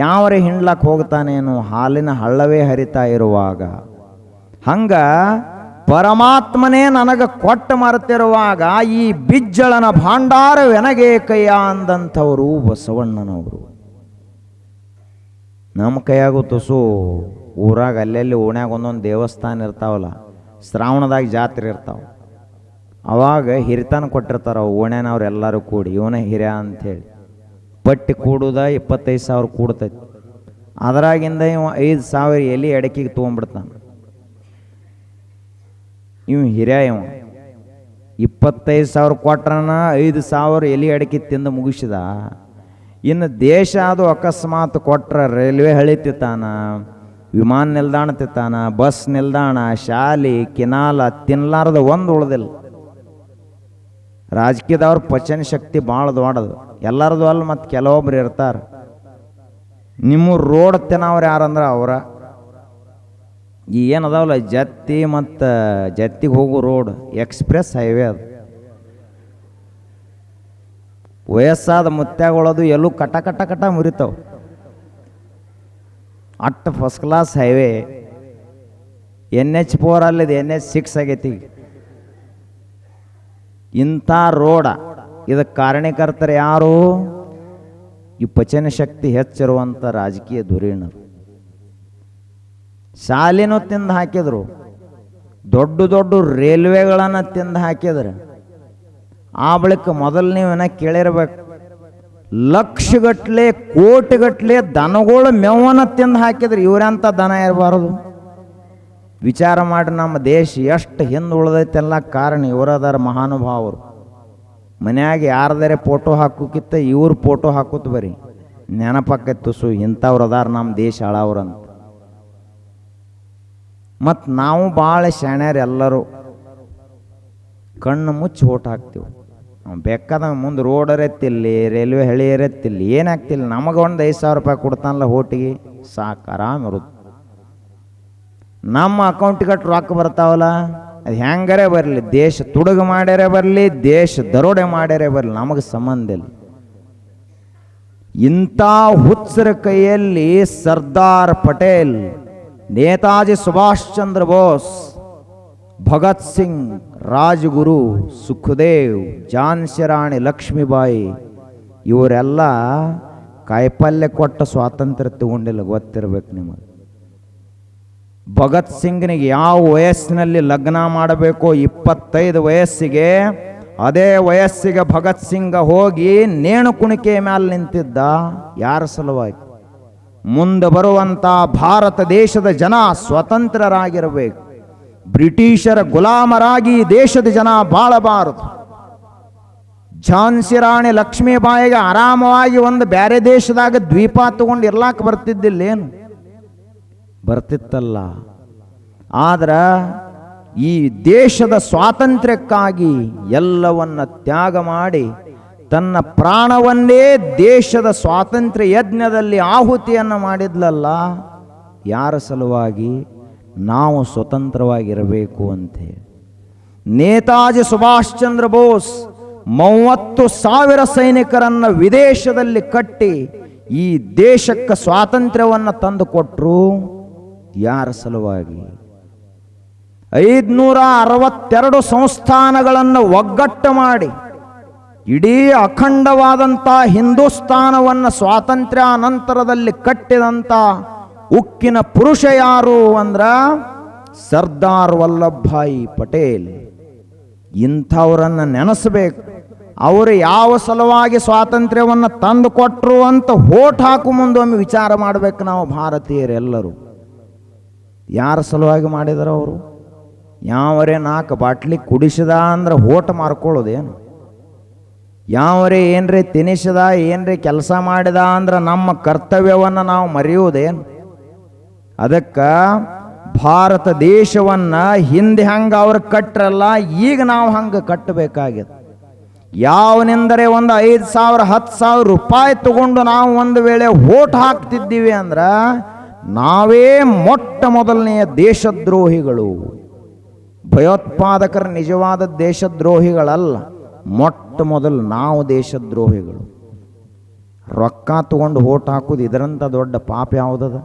ಯಾವರೇ ಹಿಂಡ್ಲಕ್ಕೆ ಹೋಗ್ತಾನೇನು? ಹಾಲಿನ ಹಳ್ಳವೇ ಹರಿತಾ ಇರುವಾಗ. ಹಂಗ ಪರಮಾತ್ಮನೇ ನನಗೆ ಕೊಟ್ಟು ಮರೆತಿರುವಾಗ ಈ ಬಿಜ್ಜಳನ ಭಾಂಡಾರವೆನಗೆ ಕೈಯ ಅಂದಂಥವರು ಬಸವಣ್ಣನವರು. ನಮ್ಮ ಕೈಯಾಗೂ ತುಸು ಊರಾಗ ಅಲ್ಲೆಲ್ಲಿ ಓಣ್ಯಾಗ ಒಂದೊಂದು ದೇವಸ್ಥಾನ ಇರ್ತಾವಲ್ಲ, ಶ್ರಾವಣದಾಗ ಜಾತ್ರೆ ಇರ್ತಾವೆ. ಅವಾಗ ಹಿರಿತನ ಕೊಟ್ಟಿರ್ತಾರೆ ಓಣ್ಯಾನವ್ರು ಎಲ್ಲರೂ ಕೂಡಿ, ಇವನೇ ಹಿರಿಯ ಅಂಥೇಳಿ. ಪಟ್ಟಿ ಕೂಡುದ 25,000 ಕೂಡ್ತೈತಿ. ಅದರಾಗಿಂದ ಇವ 5,000 ಎಲೆ ಅಡಕೆಗೆ ತೊಗೊಂಡ್ಬಿಡ್ತಾನೆ. ಇವ ಹಿರಿಯ, ಇವ 25,000 ಕೊಟ್ರನ 5,000 ಎಲೆ ಅಡಕೆ ತಿಂದು ಮುಗಿಸಿದ. ಇನ್ನು ದೇಶ ಅದು ಅಕಸ್ಮಾತ್ ಕೊಟ್ರ ರೈಲ್ವೆ ಹಳಿ ತಿತ್ತಾನ, ವಿಮಾನ ನಿಲ್ದಾಣ ತಿತ್ತಾನ, ಬಸ್ ನಿಲ್ದಾಣ, ಶಾಲೆ, ಕಿನಾಲ ತಿನ್ನಲಾರ್ದ ಒಂದು ಉಳ್ದಿಲ್ಲ. ರಾಜಕೀಯದವ್ರ ಪಚನ ಶಕ್ತಿ ಭಾಳ ದೊಡ್ಡದು, ಎಲ್ಲರದು ಅಲ್ಲ. ಮತ್ತು ಕೆಲವೊಬ್ರು ಇರ್ತಾರೆ, ನಿಮ್ಮ ರೋಡ್ ತಿನ್ನವ್ರು ಯಾರಂದ್ರೆ ಅವರ ಈ ಏನದಾವಲ್ಲ ಜತ್ತಿ ಮತ್ತು ಜತ್ತಿಗೆ ಹೋಗೋ ರೋಡ್ ಎಕ್ಸ್ಪ್ರೆಸ್ ಹೈವೇ ಅದು. ವಯಸ್ಸಾದ ಮುತ್ಯಾಗಳದು ಎಲ್ಲೂ ಕಟ ಕಟ ಕಟ ಮುರಿತಾವೆ. ಅಟ್ಟ ಫಸ್ಟ್ ಕ್ಲಾಸ್ ಹೈವೇ. NH4 ಅಲ್ಲಿದೆ, NH6 ಆಗೈತಿ. ಇಂಥ ರೋಡ ಇದಕ್ಕೆ ಕಾರಣೀಕರ್ತರು ಯಾರು? ಈ ಪಚನ ಶಕ್ತಿ ಹೆಚ್ಚಿರುವಂಥ ರಾಜಕೀಯ ಧುರೀಣರು. ಶಾಲೆನೂ ತಿಂದು ಹಾಕಿದ್ರು, ದೊಡ್ಡ ದೊಡ್ಡ ರೈಲ್ವೆಗಳನ್ನು ತಿಂದು ಹಾಕಿದ್ರು. ಆ ಬಳಿಕ ಮೊದಲು ನೀವೇನ ಕೇಳಿರ್ಬೇಕು, ಲಕ್ಷಗಟ್ಲೆ ಕೋಟಿಗಟ್ಲೆ ದನಗಳು ಮೆವ್ವನ ತಿಂದು ಹಾಕಿದ್ರು. ಇವರಂಥ ದನ ಇರಬಾರದು. ವಿಚಾರ ಮಾಡಿ, ನಮ್ಮ ದೇಶ ಎಷ್ಟು ಹಿಂದೆ ಉಳ್ದೈತೆಲ್ಲ ಕಾರಣ ಇವರದಾರ ಮಹಾನುಭಾವರು. ಮನ್ಯಾಗ ಯಾರದಾರೆ ಫೋಟೋ ಹಾಕೋಕ್ಕಿಂತ ಇವ್ರ ಫೋಟೋ ಹಾಕೋತ ಬರೀ ನೆನಪಾಕೈತು. ಇಂಥವ್ರು ಅದಾರ ನಮ್ಮ ದೇಶ ಆಳವ್ರಂತ. ಮತ್ತು ನಾವು ಭಾಳ ಶಾಣ್ಯಾರ ಎಲ್ಲರೂ ಕಣ್ಣು ಮುಚ್ಚಿ ಓಟ್ ಹಾಕ್ತೀವಿ. ಬೇಕಾದ ಮುಂದೆ ರೋಡರ್ ಎತ್ತಿಲ್ಲಿ, ರೈಲ್ವೆ ಹಳಿ ಎತ್ತಿಲ್ಲಿ, ಏನಾಗ್ತಿಲ್ಲ. ನಮಗೆ ಒಂದು 5,000 ರೂಪಾಯಿ ಕೊಡ್ತಾನಲ್ಲ ಓಟಿಗೆ, ಸಾಕು, ಆರಾಮಿರೋದು. ನಮ್ಮ ಅಕೌಂಟಿಗೆ ರೊಕ್ಕ ಬರ್ತಾವಲ್ಲ, ಅದು ಹೆಂಗಾರೆ ಬರಲಿ, ದೇಶ ತುಡುಗು ಮಾಡ್ಯಾರೆ ಬರಲಿ, ದೇಶ ದರೋಡೆ ಮಾಡ್ಯಾರೆ ಬರಲಿ, ನಮಗೆ ಸಂಬಂಧ ಇಲ್ಲ. ಇಂಥ ಹುಚ್ಚರ ಕೈಯಲ್ಲಿ ಸರ್ದಾರ್ ಪಟೇಲ್, ನೇತಾಜಿ ಸುಭಾಷ್ ಚಂದ್ರ ಬೋಸ್, ಭಗತ್ ಸಿಂಗ್, ರಾಜಗುರು, ಸುಖದೇವ್, ಝಾನ್ಸಿ ರಾಣಿ ಲಕ್ಷ್ಮೀಬಾಯಿ ಇವರೆಲ್ಲ ಕಾಯಿಪಲ್ಯ ಕೊಟ್ಟ ಸ್ವಾತಂತ್ರ್ಯ ತಗೊಂಡಿಲ್ಲ, ಗೊತ್ತಿರ್ಬೇಕು ನಿಮಗೆ. ಭಗತ್ ಸಿಂಗ್ನಿಗೆ ಯಾವ ವಯಸ್ಸಿನಲ್ಲಿ ಲಗ್ನ ಮಾಡಬೇಕು, 25 ವಯಸ್ಸಿಗೆ, ಅದೇ ವಯಸ್ಸಿಗೆ ಭಗತ್ ಸಿಂಗ ಹೋಗಿ ನೇಣು ಕುಣಿಕೆ ಮೇಲೆ ನಿಂತಿದ್ದ. ಯಾರ ಸಲುವಾಗಿ? ಮುಂದೆ ಬರುವಂಥ ಭಾರತ ದೇಶದ ಜನ ಸ್ವತಂತ್ರರಾಗಿರಬೇಕು, ಬ್ರಿಟಿಷರ ಗುಲಾಮರಾಗಿ ದೇಶದ ಜನ ಬಾಳಬಾರದು. ಝಾನ್ಸಿ ರಾಣಿ ಲಕ್ಷ್ಮೀಬಾಯಿಗೆ ಆರಾಮವಾಗಿ ಒಂದು ಬೇರೆ ದೇಶದಾಗ ದ್ವೀಪ ತಗೊಂಡು ಇರ್ಲಾಕ ಬರ್ತಿದ್ದಿಲ್ಲೇನು? ಬರ್ತಿತ್ತಲ್ಲ. ಆದ್ರೆ ಈ ದೇಶದ ಸ್ವಾತಂತ್ರ್ಯಕ್ಕಾಗಿ ಎಲ್ಲವನ್ನ ತ್ಯಾಗ ಮಾಡಿ ತನ್ನ ಪ್ರಾಣವನ್ನೇ ದೇಶದ ಸ್ವಾತಂತ್ರ್ಯ ಯಜ್ಞದಲ್ಲಿ ಆಹುತಿಯನ್ನು ಮಾಡಿದ್ಲಲ್ಲ, ಯಾರ ಸಲುವಾಗಿ? ನಾವು ಸ್ವತಂತ್ರವಾಗಿರಬೇಕು ಅಂತೇಳಿ. ನೇತಾಜಿ ಸುಭಾಷ್ ಚಂದ್ರ ಬೋಸ್ 30,000 ಸೈನಿಕರನ್ನು ವಿದೇಶದಲ್ಲಿ ಕಟ್ಟಿ ಈ ದೇಶಕ್ಕೆ ಸ್ವಾತಂತ್ರ್ಯವನ್ನು ತಂದು ಕೊಟ್ಟರು. ಯಾರ ಸಲುವಾಗಿ? 562 ಸಂಸ್ಥಾನಗಳನ್ನು ಒಗ್ಗಟ್ಟು ಮಾಡಿ ಇಡೀ ಅಖಂಡವಾದಂಥ ಹಿಂದೂಸ್ತಾನವನ್ನು ಸ್ವಾತಂತ್ರ್ಯ ನಂತರದಲ್ಲಿ ಕಟ್ಟಿದಂಥ ಉಕ್ಕಿನ ಪುರುಷ ಯಾರು ಅಂದ್ರ ಸರ್ದಾರ್ ವಲ್ಲಭಭಾಯಿ ಪಟೇಲ್. ಇಂಥವರನ್ನು ನೆನೆಸಬೇಕು. ಅವರು ಯಾವ ಸಲುವಾಗಿ ಸ್ವಾತಂತ್ರ್ಯವನ್ನು ತಂದು ಕೊಟ್ಟರು ಅಂತ ಹೋಟ್ ಹಾಕು ಮುಂದೊಮ್ಮೆ ವಿಚಾರ ಮಾಡಬೇಕು ನಾವು ಭಾರತೀಯರೆಲ್ಲರೂ. ಯಾರ ಸಲುವಾಗಿ ಮಾಡಿದರು ಅವರು? ಯಾವರೇ 4 ಬಾಟ್ಲಿ ಕುಡಿಸಿದ ಅಂದ್ರೆ ಹೋಟ್ ಮಾರ್ಕೊಳ್ಳೋದೇನು? ಯಾವರೇ ಏನ್ರಿ ತಿನಿಸಿದ, ಏನ್ರಿ ಕೆಲಸ ಮಾಡಿದ ಅಂದ್ರೆ ನಮ್ಮ ಕರ್ತವ್ಯವನ್ನು ನಾವು ಮರೆಯುವುದೇನು? ಅದಕ್ಕೆ ಭಾರತ ದೇಶವನ್ನು ಹಿಂದೆ ಹಂಗೆ ಅವ್ರು ಕಟ್ಟರಲ್ಲ, ಈಗ ನಾವು ಹಂಗೆ ಕಟ್ಟಬೇಕಾಗಿದೆ. ಯಾವನೆಂದರೆ ಒಂದು 5,000 10,000 ರೂಪಾಯಿ ತಗೊಂಡು ನಾವು ಒಂದು ವೇಳೆ ವೋಟ್ ಹಾಕ್ತಿದ್ದೀವಿ ಅಂದ್ರೆ ನಾವೇ ಮೊಟ್ಟ ಮೊದಲನೆಯ ದೇಶದ್ರೋಹಿಗಳು. ಭಯೋತ್ಪಾದಕರ ನಿಜವಾದ ದೇಶದ್ರೋಹಿಗಳಲ್ಲ, ಮೊಟ್ಟ ಮೊದಲು ನಾವು ದೇಶದ್ರೋಹಿಗಳು. ರೊಕ್ಕ ತಗೊಂಡು ವೋಟ್ ಹಾಕೋದು ಇದರಂಥ ದೊಡ್ಡ ಪಾಪ ಯಾವುದದ?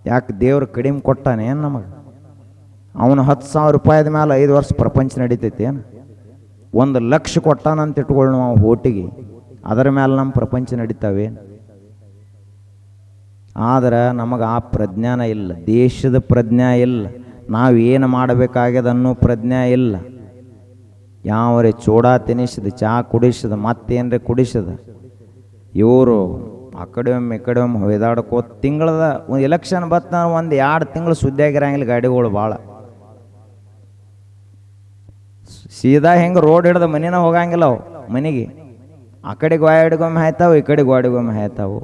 ಯಾಕೆ ದೇವ್ರು ಕಡಿಮೆ ಕೊಟ್ಟಾನೆ ಏನು ನಮಗೆ? ಅವನು 10,000 ರೂಪಾಯಿದ ಮೇಲೆ 5 ವರ್ಷ ಪ್ರಪಂಚ ನಡೀತೈತಿ ಏನು? 1,00,000 ಕೊಟ್ಟಾನಂತ ಇಟ್ಕೊಳ್ಳಿ ನಾವು ಓಟಿಗೆ, ಅದರ ಮೇಲೆ ನಮ್ಮ ಪ್ರಪಂಚ ನಡೀತಾವೆ. ಆದ್ರೆ ನಮಗೆ ಆ ಪ್ರಜ್ಞಾನ ಇಲ್ಲ, ದೇಶದ ಪ್ರಜ್ಞಾ ಇಲ್ಲ, ನಾವೇನು ಮಾಡಬೇಕಾಗ್ಯದ ಅನ್ನೋ ಪ್ರಜ್ಞಾ ಇಲ್ಲ. ಯಾವರೇ ಚೂಡ ತಿನ್ನಿಸಿದ, ಚಹಾ ಕುಡಿಸಿದ, ಮತ್ತೇನ್ರಿ ಕುಡಿಸಿದ, ಇವರು ಆ ಕಡೆ ಒಮ್ಮೆ ಈ ಕಡೆ ಒಮ್ಮೆ ಹೊಯ್ದಾಡ್ಕೋ ತಿಂಗಳದ ಒಂದು ಎಲೆಕ್ಷನ್ ಬತ್ತ 1-2 ತಿಂಗಳು ಸುದ್ದಿಯಾಗಿರಂಗಿಲ್ಲ ಗಾಡಿಗಳು ಭಾಳ. ಸೀದಾ ಹೆಂಗೆ ರೋಡ್ ಹಿಡ್ದು ಮನಿನ ಹೋಗಂಗಿಲ್ಲ ಅವು ಮನೆಗೆ. ಆ ಕಡೆ ಗೋಡಿಗೊಮ್ಮೆ ಹಾಯ್ತಾವು, ಈ ಕಡೆ ಗೋಡಿಗೊಮ್ಮೆ ಹಾಯ್ತಾವು.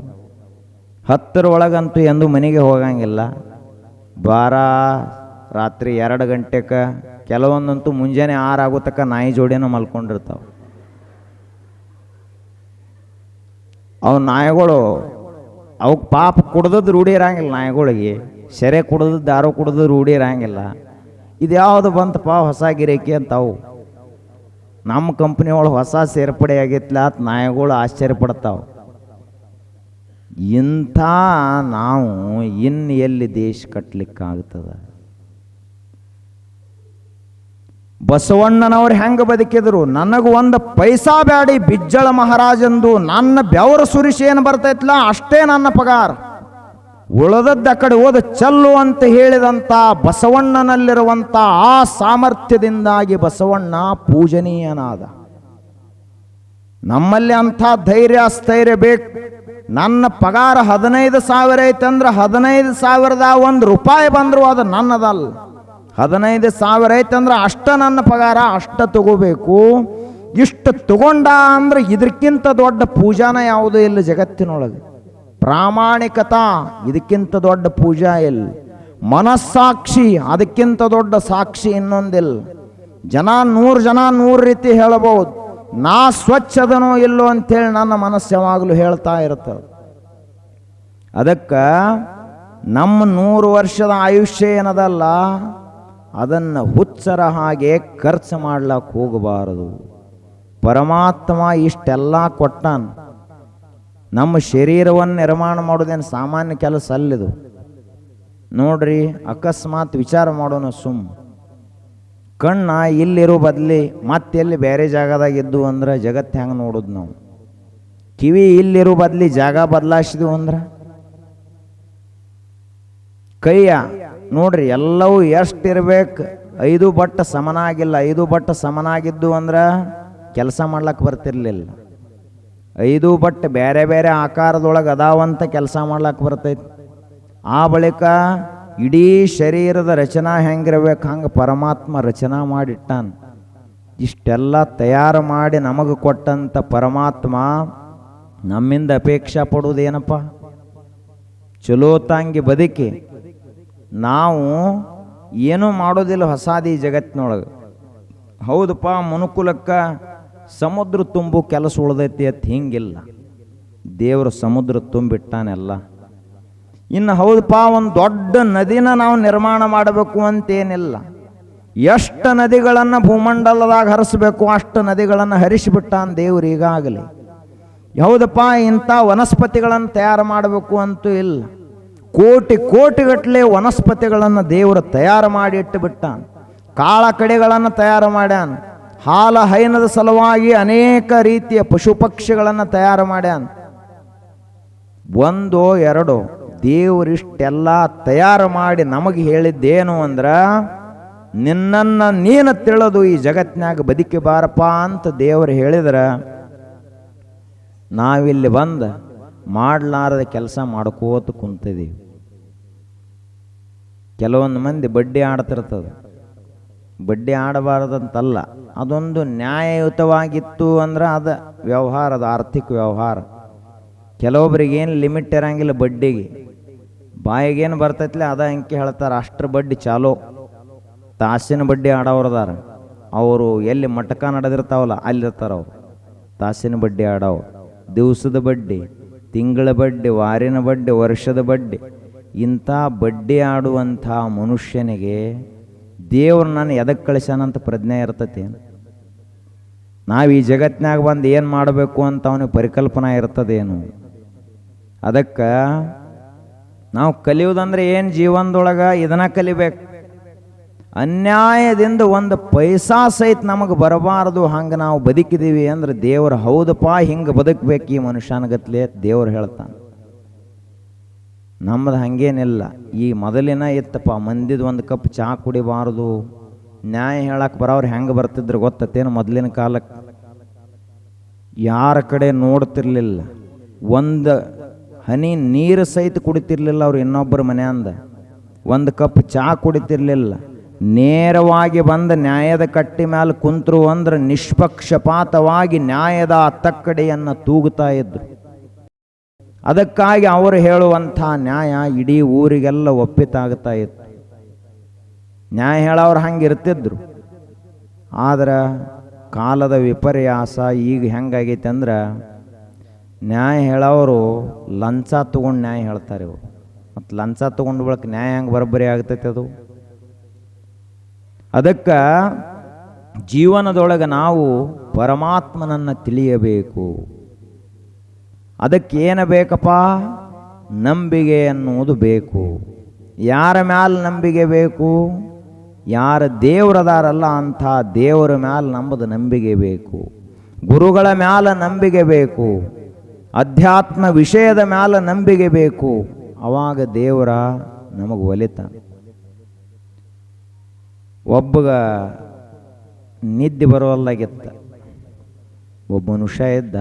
10 ಒಳಗಂತೂ ಎಂದೂ ಮನೆಗೆ ಹೋಗಂಗಿಲ್ಲ. ರಾತ್ರಿ 2 ಗಂಟೆಗೆ, ಕೆಲವೊಂದಂತೂ ಮುಂಜಾನೆ 6 ಆಗೋ ತಕ್ಕ ನಾಯಿ ಜೋಡಿನ ಮಲ್ಕೊಂಡಿರ್ತಾವೆ. ಅವು ನಾಯಿಗಳು ಅವಕ್ಕೆ ಪಾಪ ಕುಡ್ದದ್ದು ರೂಢಿ ಇರಂಗಿಲ್ಲ. ನಾಯಿಗಳಿಗೆ ಸೆರೆ ಕುಡ್ದದ್ದು ದಾರು ಕುಡ್ದು ರೂಢಿ ಇರಂಗಿಲ್ಲ. ಇದು ಯಾವುದು ಬಂತಪ್ಪ ಹೊಸ ಗಿರಾಕಿ ಅಂತಾವು. ನಮ್ಮ ಕಂಪ್ನಿ ಒಳಗೆ ಹೊಸ ಸೇರ್ಪಡೆ ಆಗೈತ್ಲ ಅಂತ ನಾಯಿಗಳು ಆಶ್ಚರ್ಯ ಪಡ್ತಾವೆ. ಇಂಥ ನಾವು ಇನ್ನು ಎಲ್ಲಿ ದೇಶ ಕಟ್ಟಲಿಕ್ಕಾಗ್ತದೆ? ಬಸವಣ್ಣನವ್ರು ಹೆಂಗೆ ಬದುಕಿದ್ರು? ನನಗೆ 1 ಪೈಸಾ ಬ್ಯಾಡಿ, ಬಿಜ್ಜಳ ಮಹಾರಾಜಂದು ನನ್ನ ಬೆವರು ಸುರಿಸಿ ಏನು ಬರ್ತೈತ್ಲ ಅಷ್ಟೇ ನನ್ನ ಪಗಾರ, ಉಳದದ್ದ ಕಡೆ ಓದ ಚಲ್ಲು ಅಂತ ಹೇಳಿದಂಥ ಬಸವಣ್ಣನಲ್ಲಿರುವಂಥ ಆ ಸಾಮರ್ಥ್ಯದಿಂದಾಗಿ ಬಸವಣ್ಣ ಪೂಜನೀಯನಾದ. ನಮ್ಮಲ್ಲಿ ಅಂಥ ಧೈರ್ಯ ಸ್ಥೈರ್ಯ ಬೇಕು. ನನ್ನ ಪಗಾರ 15,000 ಐತಂದ್ರೆ 15,000ದ 1 ರೂಪಾಯಿ ಬಂದರೂ ಅದು ನನ್ನದಲ್ಲ. 15,000 ಐತಂದ್ರೆ ಅಷ್ಟ ನನ್ನ ಪಗಾರ, ಅಷ್ಟ ತಗೋಬೇಕು. ಇಷ್ಟು ತಗೊಂಡ ಅಂದ್ರೆ ಇದಕ್ಕಿಂತ ದೊಡ್ಡ ಪೂಜಾನ ಯಾವುದೂ ಇಲ್ಲ ಜಗತ್ತಿನೊಳಗೆ. ಪ್ರಾಮಾಣಿಕತಾ ಇದಕ್ಕಿಂತ ದೊಡ್ಡ ಪೂಜಾ ಇಲ್ಲ. ಮನಸ್ಸಾಕ್ಷಿ ಅದಕ್ಕಿಂತ ದೊಡ್ಡ ಸಾಕ್ಷಿ ಇನ್ನೊಂದಿಲ್ಲ. 100 ಜನ 100 ರೀತಿ ಹೇಳಬಹುದು. ನಾ ಸ್ವಚ್ಛ ಅದನೋ ಇಲ್ಲೋ ಅಂತೇಳಿ ನನ್ನ ಮನಸ್ಸು ಯಾವಾಗಲೂ ಹೇಳ್ತಾ ಇರ್ತದೆ. ಅದಕ್ಕೆ ನಮ್ಮ 100 ವರ್ಷದ ಆಯುಷ್ಯ ಏನದಲ್ಲ, ಅದನ್ನು ಹುಚ್ಚರ ಹಾಗೆ ಖರ್ಚು ಮಾಡ್ಲಕ್ಕೆ ಹೋಗಬಾರದು. ಪರಮಾತ್ಮ ಇಷ್ಟೆಲ್ಲ ಕೊಟ್ಟಾನ. ನಮ್ಮ ಶರೀರವನ್ನು ನಿರ್ಮಾಣ ಮಾಡೋದೇನು ಸಾಮಾನ್ಯ ಕೆಲಸ ಅಲ್ಲಿದು. ನೋಡ್ರಿ, ಅಕಸ್ಮಾತ್ ವಿಚಾರ ಮಾಡೋಣ. ಕಣ್ಣ ಇಲ್ಲಿರೋ ಬದಲಿ ಮತ್ತೆಲ್ಲಿ ಬೇರೆ ಜಾಗದಾಗ ಇದ್ದು ಅಂದ್ರೆ ಜಗತ್ತು ಹೆಂಗೆ ನೋಡೋದು ನಾವು? ಕಿವಿ ಇಲ್ಲಿರೋ ಬದಲಿ ಜಾಗ ಬದಲಾಯಿಸಿದ್ವು ಅಂದ್ರೆ, ಕೈಯ ನೋಡ್ರಿ ಎಲ್ಲವೂ ಎಷ್ಟಿರ್ಬೇಕು, 5 ಬಟ್ಟ ಸಮನಾಗಿಲ್ಲ. 5 ಬಟ್ಟ ಸಮನಾಗಿದ್ದು ಅಂದ್ರೆ ಕೆಲಸ ಮಾಡ್ಲಕ್ಕೆ ಬರ್ತಿರ್ಲಿಲ್ಲ. 5 ಬಟ್ಟ ಬೇರೆ ಬೇರೆ ಆಕಾರದೊಳಗೆ ಅದಾವಂತ ಕೆಲಸ ಮಾಡ್ಲಕ್ಕೆ ಬರ್ತೈತಿ. ಆ ಬಳಿಕ ಇಡೀ ಶರೀರದ ರಚನಾ ಹೆಂಗಿರ್ಬೇಕು ಹಂಗೆ ಪರಮಾತ್ಮ ರಚನಾ ಮಾಡಿಟ್ಟಾನ. ಇಷ್ಟೆಲ್ಲ ತಯಾರು ಮಾಡಿ ನಮಗೆ ಕೊಟ್ಟಂಥ ಪರಮಾತ್ಮ ನಮ್ಮಿಂದ ಅಪೇಕ್ಷೆ ಪಡುವುದೇನಪ್ಪ? ಚಲೋ ತಂಗಿ ಬದುಕಿ ನಾವು ಏನೂ ಮಾಡೋದಿಲ್ಲ ಹೊಸಾದಿ ಜಗತ್ತಿನೊಳಗೆ. ಹೌದಪ್ಪ, ಮನುಕುಲಕ್ಕೆ ಸಮುದ್ರ ತುಂಬು ಕೆಲಸ ಉಳ್ದೈತಿ ಅಂತ ಹಿಂಗಿಲ್ಲ. ದೇವರು ಸಮುದ್ರ ತುಂಬಿಟ್ಟಾನೆಲ್ಲ. ಇನ್ನು ಹೌದಪ್ಪ, ಒಂದು ದೊಡ್ಡ ನದಿನ ನಾವು ನಿರ್ಮಾಣ ಮಾಡಬೇಕು ಅಂತೇನಿಲ್ಲ. ಎಷ್ಟು ನದಿಗಳನ್ನು ಭೂಮಂಡಲದಾಗ ಹರಿಸ್ಬೇಕು ಅಷ್ಟು ನದಿಗಳನ್ನು ಹರಿಸಿಬಿಟ್ಟಾನ ದೇವ್ರು ಈಗಾಗಲೇ. ಹೌದಪ್ಪ, ಇಂಥ ವನಸ್ಪತಿಗಳನ್ನು ತಯಾರು ಮಾಡಬೇಕು ಅಂತೂ ಇಲ್ಲ. ಕೋಟಿ ಕೋಟಿಗಟ್ಟಲೆ ವನಸ್ಪತಿಗಳನ್ನು ದೇವರು ತಯಾರು ಮಾಡಿ ಇಟ್ಟು ಬಿಟ್ಟಾನ. ಕಾಳ ಕಡೆಗಳನ್ನು ತಯಾರು ಮಾಡ್ಯಾನ. ಹಾಲ ಹೈನದ ಸಲುವಾಗಿ ಅನೇಕ ರೀತಿಯ ಪಶು ಪಕ್ಷಿಗಳನ್ನು ತಯಾರು ಮಾಡ್ಯಾನ. ಒಂದೋ ಎರಡೋ, ದೇವರಿಷ್ಟೆಲ್ಲ ತಯಾರು ಮಾಡಿ ನಮಗೆ ಹೇಳಿದ್ದೇನು ಅಂದ್ರೆ, ನಿನ್ನನ್ನು ನೀನು ತಿಳಿದು ಈ ಜಗತ್ತಿನಾಗ ಬದುಕಿ ಬಾರಪ್ಪ ಅಂತ ದೇವರು ಹೇಳಿದ್ರೆ, ನಾವಿಲ್ಲಿ ಬಂದು ಮಾಡಲಾರದ ಕೆಲಸ ಮಾಡ್ಕೋತ ಕುಂತಿದ್ದೀವಿ. ಕೆಲವೊಂದು ಮಂದಿ ಬಡ್ಡಿ ಆಡ್ತಿರ್ತದೆ. ಬಡ್ಡಿ ಆಡಬಾರ್ದಂತಲ್ಲ, ಅದೊಂದು ನ್ಯಾಯಯುತವಾಗಿತ್ತು ಅಂದ್ರೆ ಅದು ವ್ಯವಹಾರ, ಅದು ಆರ್ಥಿಕ ವ್ಯವಹಾರ. ಕೆಲವೊಬ್ರಿಗೇನು ಲಿಮಿಟ್ ಇರಂಗಿಲ್ಲ ಬಡ್ಡಿಗೆ. ಬಾಯಿಗೇನು ಬರ್ತೈತಿಲ್ಲ ಅದ ಅಂಕಿ ಹೇಳ್ತಾರೆ, ಅಷ್ಟರ ಬಡ್ಡಿ ಚಾಲೋ. ತಾಸಿನ ಬಡ್ಡಿ ಆಡೋರದಾರ, ಅವರು ಎಲ್ಲಿ ಮಟಕ ನಡೆದಿರ್ತಾವಲ್ಲ ಅಲ್ಲಿರ್ತಾರ ಅವರು. ತಾಸಿನ ಬಡ್ಡಿ ಆಡೋರು, ದಿವಸದ ಬಡ್ಡಿ, ತಿಂಗಳ ಬಡ್ಡಿ, ವಾರಿನ ಬಡ್ಡಿ, ವರ್ಷದ ಬಡ್ಡಿ. ಇಂಥ ಬಡ್ಡಿ ಆಡುವಂಥ ಮನುಷ್ಯನಿಗೆ ದೇವ್ರು ನಾನು ಎದಕ್ಕೆ ಕಳಿಸ್ಯಾನಂತ ಪ್ರಜ್ಞೆ ಇರ್ತತಿ. ನಾವು ಈ ಜಗತ್ತಿನಾಗ ಬಂದು ಏನು ಮಾಡಬೇಕು ಅಂತ ಅವನಿಗೆ ಪರಿಕಲ್ಪನಾ ಇರ್ತದೇನು. ಅದಕ್ಕೆ ನಾವು ಕಲಿಯೋದಂದ್ರೆ ಏನು, ಜೀವನದೊಳಗೆ ಇದನ್ನ ಕಲಿಬೇಕು. ಅನ್ಯಾಯದಿಂದ ಒಂದು ಪೈಸಾ ಸಹಿತ ನಮಗೆ ಬರಬಾರ್ದು. ಹಂಗೆ ನಾವು ಬದುಕಿದೀವಿ ಅಂದ್ರೆ ದೇವ್ರು ಹೌದಪ್ಪ ಹಿಂಗೆ ಬದುಕಬೇಕು ಈ ಮನುಷ್ಯನಗತ್ಲೆ ದೇವ್ರು ಹೇಳ್ತಾನೆ. ನಮ್ಮದು ಹಾಗೇನಿಲ್ಲ. ಈ ಮೊದಲಿನ ಇತ್ತಪ್ಪ, ಮಂದಿದು ಒಂದು ಕಪ್ ಚಹಾ ಕುಡಿಬಾರ್ದು ನ್ಯಾಯ ಹೇಳಕ್ಕೆ ಬರೋರು ಹೆಂಗೆ ಬರ್ತಿದ್ರು ಗೊತ್ತೇನು. ಮೊದಲಿನ ಕಾಲಕ್ಕೆ ಯಾರ ಕಡೆ ನೋಡ್ತಿರ್ಲಿಲ್ಲ, ಒಂದು ಹನಿ ನೀರು ಸಹಿತ ಕುಡಿತಿರ್ಲಿಲ್ಲ ಅವ್ರು ಇನ್ನೊಬ್ಬರ ಮನೆಯಿಂದ. ಒಂದು ಕಪ್ ಚಹಾ ಕುಡಿತಿರ್ಲಿಲ್ಲ. ನೇರವಾಗಿ ಬಂದ ನ್ಯಾಯದ ಕಟ್ಟಿ ಮೇಲೆ ಕುಂತರು ಅಂದ್ರೆ ನಿಷ್ಪಕ್ಷಪಾತವಾಗಿ ನ್ಯಾಯದ ತಕ್ಕಡೆಯನ್ನು ತೂಗುತ್ತಾ ಇದ್ರು. ಅದಕ್ಕಾಗಿ ಅವರು ಹೇಳುವಂಥ ನ್ಯಾಯ ಇಡೀ ಊರಿಗೆಲ್ಲ ಒಪ್ಪಿತಾಗ್ತಾ ಇತ್ತು. ನ್ಯಾಯ ಹೇಳೋರು ಹಂಗೆ ಇರ್ತಿದ್ರು. ಆದ್ರೆ ಕಾಲದ ವಿಪರ್ಯಾಸ ಈಗ ಹೆಂಗಾಗೈತೆ ಅಂದ್ರೆ, ನ್ಯಾಯ ಹೇಳೋರು ಲಂಚ ತಗೊಂಡು ನ್ಯಾಯ ಹೇಳ್ತಾರೆ ಇವರು. ಮತ್ತು ಲಂಚ ತಗೊಂಡು ಬಳಕ ನ್ಯಾಯ ಹೆಂಗೆ ಬರೋಬ್ಬರಿ ಆಗ್ತೈತೆ ಅದು. ಅದಕ್ಕೆ ಜೀವನದೊಳಗೆ ನಾವು ಪರಮಾತ್ಮನನ್ನು ತಿಳಿಯಬೇಕು. ಅದಕ್ಕೆ ಏನು ಬೇಕಪ್ಪ, ನಂಬಿಕೆ ಅನ್ನುವುದು ಬೇಕು. ಯಾರ ಮ್ಯಾಲ ನಂಬಿಕೆ ಬೇಕು? ಯಾರ ದೇವರದಾರಲ್ಲ ಅಂಥ ದೇವರ ಮ್ಯಾಲ ನಮ್ಮದು ನಂಬಿಕೆ ಬೇಕು. ಗುರುಗಳ ಮ್ಯಾಲ ನಂಬಿಕೆ ಬೇಕು. ಅಧ್ಯಾತ್ಮ ವಿಷಯದ ಮ್ಯಾಲ ನಂಬಿಕೆ ಬೇಕು. ಅವಾಗ ದೇವರ ನಮಗೆ ಒಲಿತಾನೆ. ಒಬ್ಬಗ ನಿದ್ದೆ ಬರೋಲ್ಲಾಗಿತ್ತ. ಒಬ್ಬ ಮನುಷ್ಯ ಇದ್ದ,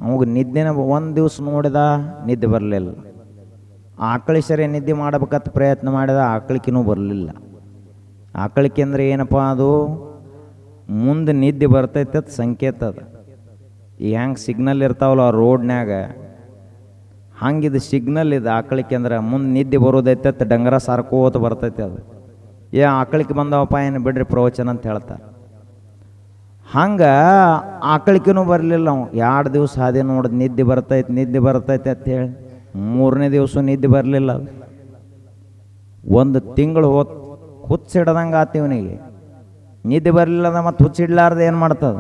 ಅವಾಗ ನಿದ್ದೆನ ಒಂದು ದಿವಸ ನೋಡಿದ, ನಿದ್ದೆ ಬರಲಿಲ್ಲ. ಆಕಳಿ ಸರಿ ನಿದ್ದೆ ಮಾಡಬೇಕಂತ ಪ್ರಯತ್ನ ಮಾಡಿದ, ಆಕಳಿಕಿನೂ ಬರಲಿಲ್ಲ. ಆಕಳಿಕೆ ಅಂದರೆ ಏನಪ್ಪ, ಅದು ಮುಂದೆ ನಿದ್ದೆ ಬರ್ತೈತೆ ಅದು ಸಂಕೇತ. ಅದು ಈ ಹೆಂಗೆ ಸಿಗ್ನಲ್ ಇರ್ತಾವಲ್ಲ ಆ ರೋಡ್ನ್ಯಾಗ, ಹಂಗಿದು ಸಿಗ್ನಲ್ ಇದು ಆಕಳಿಕೆ ಅಂದ್ರೆ ಮುಂದೆ ನಿದ್ದೆ ಬರೋದೈತೆ, ಡಂಗರ ಸಾರ್ಕೋತ ಬರ್ತೈತೆ. ಅದು ಆಕಳಿಕೆ ಬಂದವಪ್ಪ ಏನು ಬಿಡ್ರಿ ಪ್ರವಚನ ಅಂತ ಹೇಳ್ತಾರೆ. ಹಂಗೆ ಆಕಳಿಕೆನೂ ಬರಲಿಲ್ಲ. ಅವ 2 ದಿವಸ ಹಾದಿ ನೋಡಿದ್ ನಿದ್ದೆ ಬರ್ತೈತೆ ನಿದ್ದೆ ಬರ್ತೈತೆ ಅಂತ ಹೇಳಿ 3ನೇ ದಿವಸ ನಿದ್ದೆ ಬರಲಿಲ್ಲ. 1 ತಿಂಗಳು ಹುಚ್ಚಿಡ್ದಂಗೆ ಆತೀವನಿಗೆ. ನಿದ್ದೆ ಬರಲಿಲ್ಲ ಮತ್ತು ಹುಚ್ಚಿಡ್ಲಾರ್ದು ಏನು ಮಾಡ್ತದ,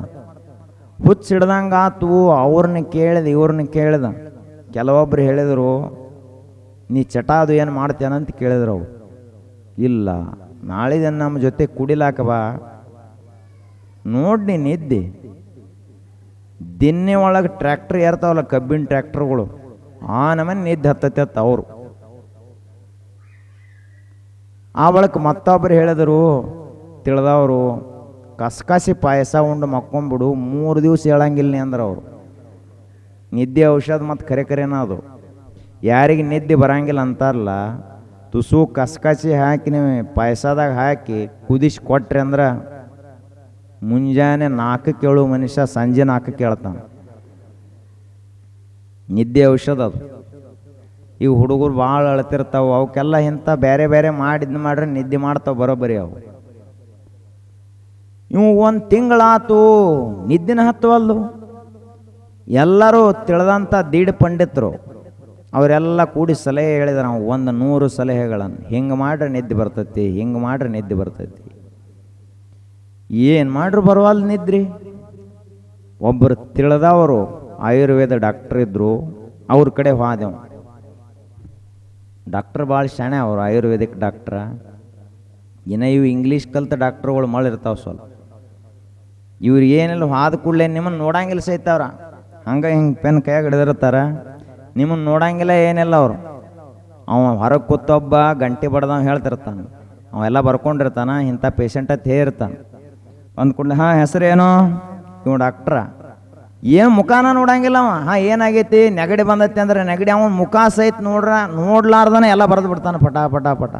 ಹುಚ್ಚಿಡ್ದಂಗೆ ಆತು. ಅವ್ರನ್ನ ಕೇಳಿದ ಇವ್ರನ್ನ ಕೇಳಿದ. ಕೆಲವೊಬ್ರು ಹೇಳಿದರು, ನೀ ಚಟ ಅದು ಏನು ಮಾಡ್ತೇನಂತ ಕೇಳಿದ್ರು. ಅವು ಇಲ್ಲ, ನಾಳಿದ ನಮ್ಮ ಜೊತೆ ಕುಡಿಲಾಕ ಬಾ, ನೋಡಿ ನಿದ್ದೆ. ದಿನ್ನೆ ಒಳಗೆ ಟ್ರ್ಯಾಕ್ಟರ್ ಏರ್ತಾವಲ್ಲ, ಕಬ್ಬಿನ ಟ್ರ್ಯಾಕ್ಟರ್ಗಳು, ಆ ನಮನೆ ನಿದ್ದೆ ಹತ್ತತ್ತೆ ಅವರು. ಆ ಬಳಿಕ ಮತ್ತೊಬ್ಬರು ಹೇಳಿದರು, ತಿಳಿದವರು, ಕಸಕಸಿ ಪಾಯಸ ಉಂಡು ಮಕ್ಕೊಂಬಿಡು, 3 ದಿವಸ ಹೇಳಂಗಿಲ್ಲ ಅಂದ್ರೆ ಅವರು. ನಿದ್ದೆ ಔಷಧ ಮತ್ತು ಕರೆನ ಅದು. ಯಾರಿಗೆ ನಿದ್ದೆ ಬರಂಗಿಲ್ಲ ಅಂತಾರಲ್ಲ, ತುಸು ಕಸಕಸಿ ಹಾಕಿ ನೀವು ಪಾಯಸದಾಗ ಹಾಕಿ ಕುದಿಸಿ ಕೊಟ್ರಿ ಅಂದ್ರೆ ಮುಂಜಾನೆ 4ಕ್ಕೆ ಹೇಳು ಮನುಷ್ಯ, ಸಂಜೆ 4ಕ್ಕೆ ಹೇಳ್ತಾನೆ. ನಿದ್ದೆ ಔಷಧ ಅದು. ಇವು ಹುಡುಗರು ಭಾಳ ಅಳ್ತಿರ್ತಾವೆ, ಅವಕ್ಕೆಲ್ಲ ಇಂಥ ಬೇರೆ ಬೇರೆ ಮಾಡ್ರೆ ನಿದ್ದೆ ಮಾಡ್ತಾವೆ ಬರೋಬ್ಬರಿ ಅವು. ಇವು ಒಂದು ತಿಂಗಳಾತು ನಿದ್ದಿನ ಹತ್ತವಲ್ದು. ಎಲ್ಲರೂ ತಿಳಿದಂಥ ದೀಡ್ ಪಂಡಿತರು ಅವರೆಲ್ಲ ಕೂಡಿ ಸಲಹೆ ಹೇಳಿದ್ರು, ನಾವು 100 ಸಲಹೆಗಳನ್ನು. ಹಿಂಗೆ ಮಾಡ್ರೆ ನಿದ್ದೆ ಬರ್ತೈತಿ, ಹಿಂಗೆ ಮಾಡ್ರೆ ನಿದ್ದೆ ಬರ್ತೈತಿ. ಏನು ಮಾಡ್ರು ಬರವಲ್ಲ ನಿದ್ರಿ. ಒಬ್ಬರು ತಿಳಿದವರು ಆಯುರ್ವೇದ ಡಾಕ್ಟ್ರ್ ಇದ್ದರು, ಅವ್ರ ಕಡೆ ಹೋದೆವು. ಡಾಕ್ಟ್ರ್ ಭಾಳ ಶಾಣೆ ಅವರು, ಆಯುರ್ವೇದಿಕ್ ಡಾಕ್ಟ್ರ. ಇನ್ನು ಇವು ಇಂಗ್ಲೀಷ್ ಕಲ್ತ ಡಾಕ್ಟ್ರುಗಳು ಮಳಿರ್ತಾವೆ ಸ್ವಲ್ಪ. ಇವ್ರು ಏನೆಲ್ಲ ಹಾದ ಕೂಡಲೇ ನಿಮ್ಮನ್ನು ನೋಡಂಗಿಲ್ಲ ಸಹಿತವ್ರ, ಹಂಗೆ ಹಿಂಗೆ ಪೆನ್ ಕೈಯಾಗ ಹಿಡಿದಿರ್ತಾರೆ, ನಿಮ್ಮನ್ನು ನೋಡಂಗಿಲ್ಲ ಏನಿಲ್ಲ ಅವರು. ಅವ ಹೊರಗೆ ಕೂತೊಬ್ಬ ಗಂಟೆ ಬಡ್ದವ ಹೇಳ್ತಿರ್ತಾನೆ, ಅವೆಲ್ಲ ಬರ್ಕೊಂಡಿರ್ತಾನೆ, ಇಂಥ ಪೇಷಂಟ್ ಅಂತ ಹೇಳಿರ್ತಾನೆ. ಅಂದ ಕೂಡಲೇ ಹಾಂ ಹೆಸರೇನು, ಇವ್ ಡಾಕ್ಟ್ರ. ಏನು ಮುಖಾನ ನೋಡಂಗಿಲ್ಲ ಅವ. ಹಾಂ ಏನಾಗೈತಿ, ನೆಗಡಿ ಬಂದೈತಿ ಅಂದ್ರೆ ನೆಗಡಿ ಅವನ ಮುಖ ಸಹಿತ ನೋಡ್ಲಾರ್ದನೆ ಎಲ್ಲ ಬರೆದು ಬಿಡ್ತಾನೆ ಪಟ ಪಟ ಪಟ.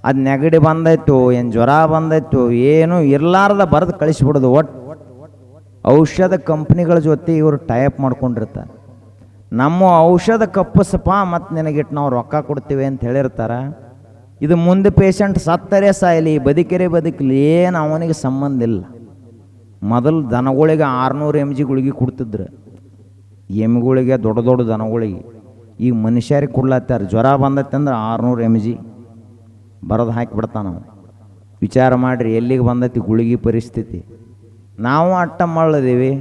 ಅದು ನೆಗಡಿ ಬಂದೈತು ಏನು ಜ್ವರ ಬಂದೈತು ಏನು ಇರಲಾರ್ದ ಬರೆದು ಕಳಿಸ್ಬಿಡೋದು. ಒಟ್ಟು ಔಷಧ ಕಂಪ್ನಿಗಳ ಜೊತೆ ಇವರು ಟೈಪ್ ಮಾಡ್ಕೊಂಡಿರ್ತಾರೆ. ನಮ್ಮ ಔಷಧ ಕಪ್ಪಸಪ್ಪ ಮತ್ತು ನಿನಗಿಟ್ಟು ನಾವು ರೊಕ್ಕ ಕೊಡ್ತೀವಿ ಅಂತ ಹೇಳಿರ್ತಾರೆ. ಇದು ಮುಂದೆ ಪೇಷಂಟ್ ಸತ್ತರೆ ಸಾಯಲಿ ಬದುಕಿರೇ ಬದುಕಲಿ ಏನು ಅವನಿಗೆ ಸಂಬಂಧ ಇಲ್ಲ. ಮೊದಲು ದನಗಳಿಗೆ 600 mg ಗುಳಿಗೆ ಕೊಡ್ತಿದ್ರು, ಎಮ್ಮೆಗಳಿಗೆ ದೊಡ್ಡ ದೊಡ್ಡ ದನಗಳಿಗೆ. ಈಗ ಮನುಷ್ಯರಿಗೆ ಕೊಡ್ಲತ್ತಾರ. ಜ್ವರ ಬಂದೈತೆ ಅಂದ್ರೆ 600 mg ಬರೆದು ಹಾಕಿಬಿಡ್ತಾನ. ವಿಚಾರ ಮಾಡಿರಿ ಎಲ್ಲಿಗೆ ಬಂದೈತಿ ಗುಳಿಗೆ ಪರಿಸ್ಥಿತಿ. ನಾವು ಅಟ್ಟ ಮಾಡೀವಿ.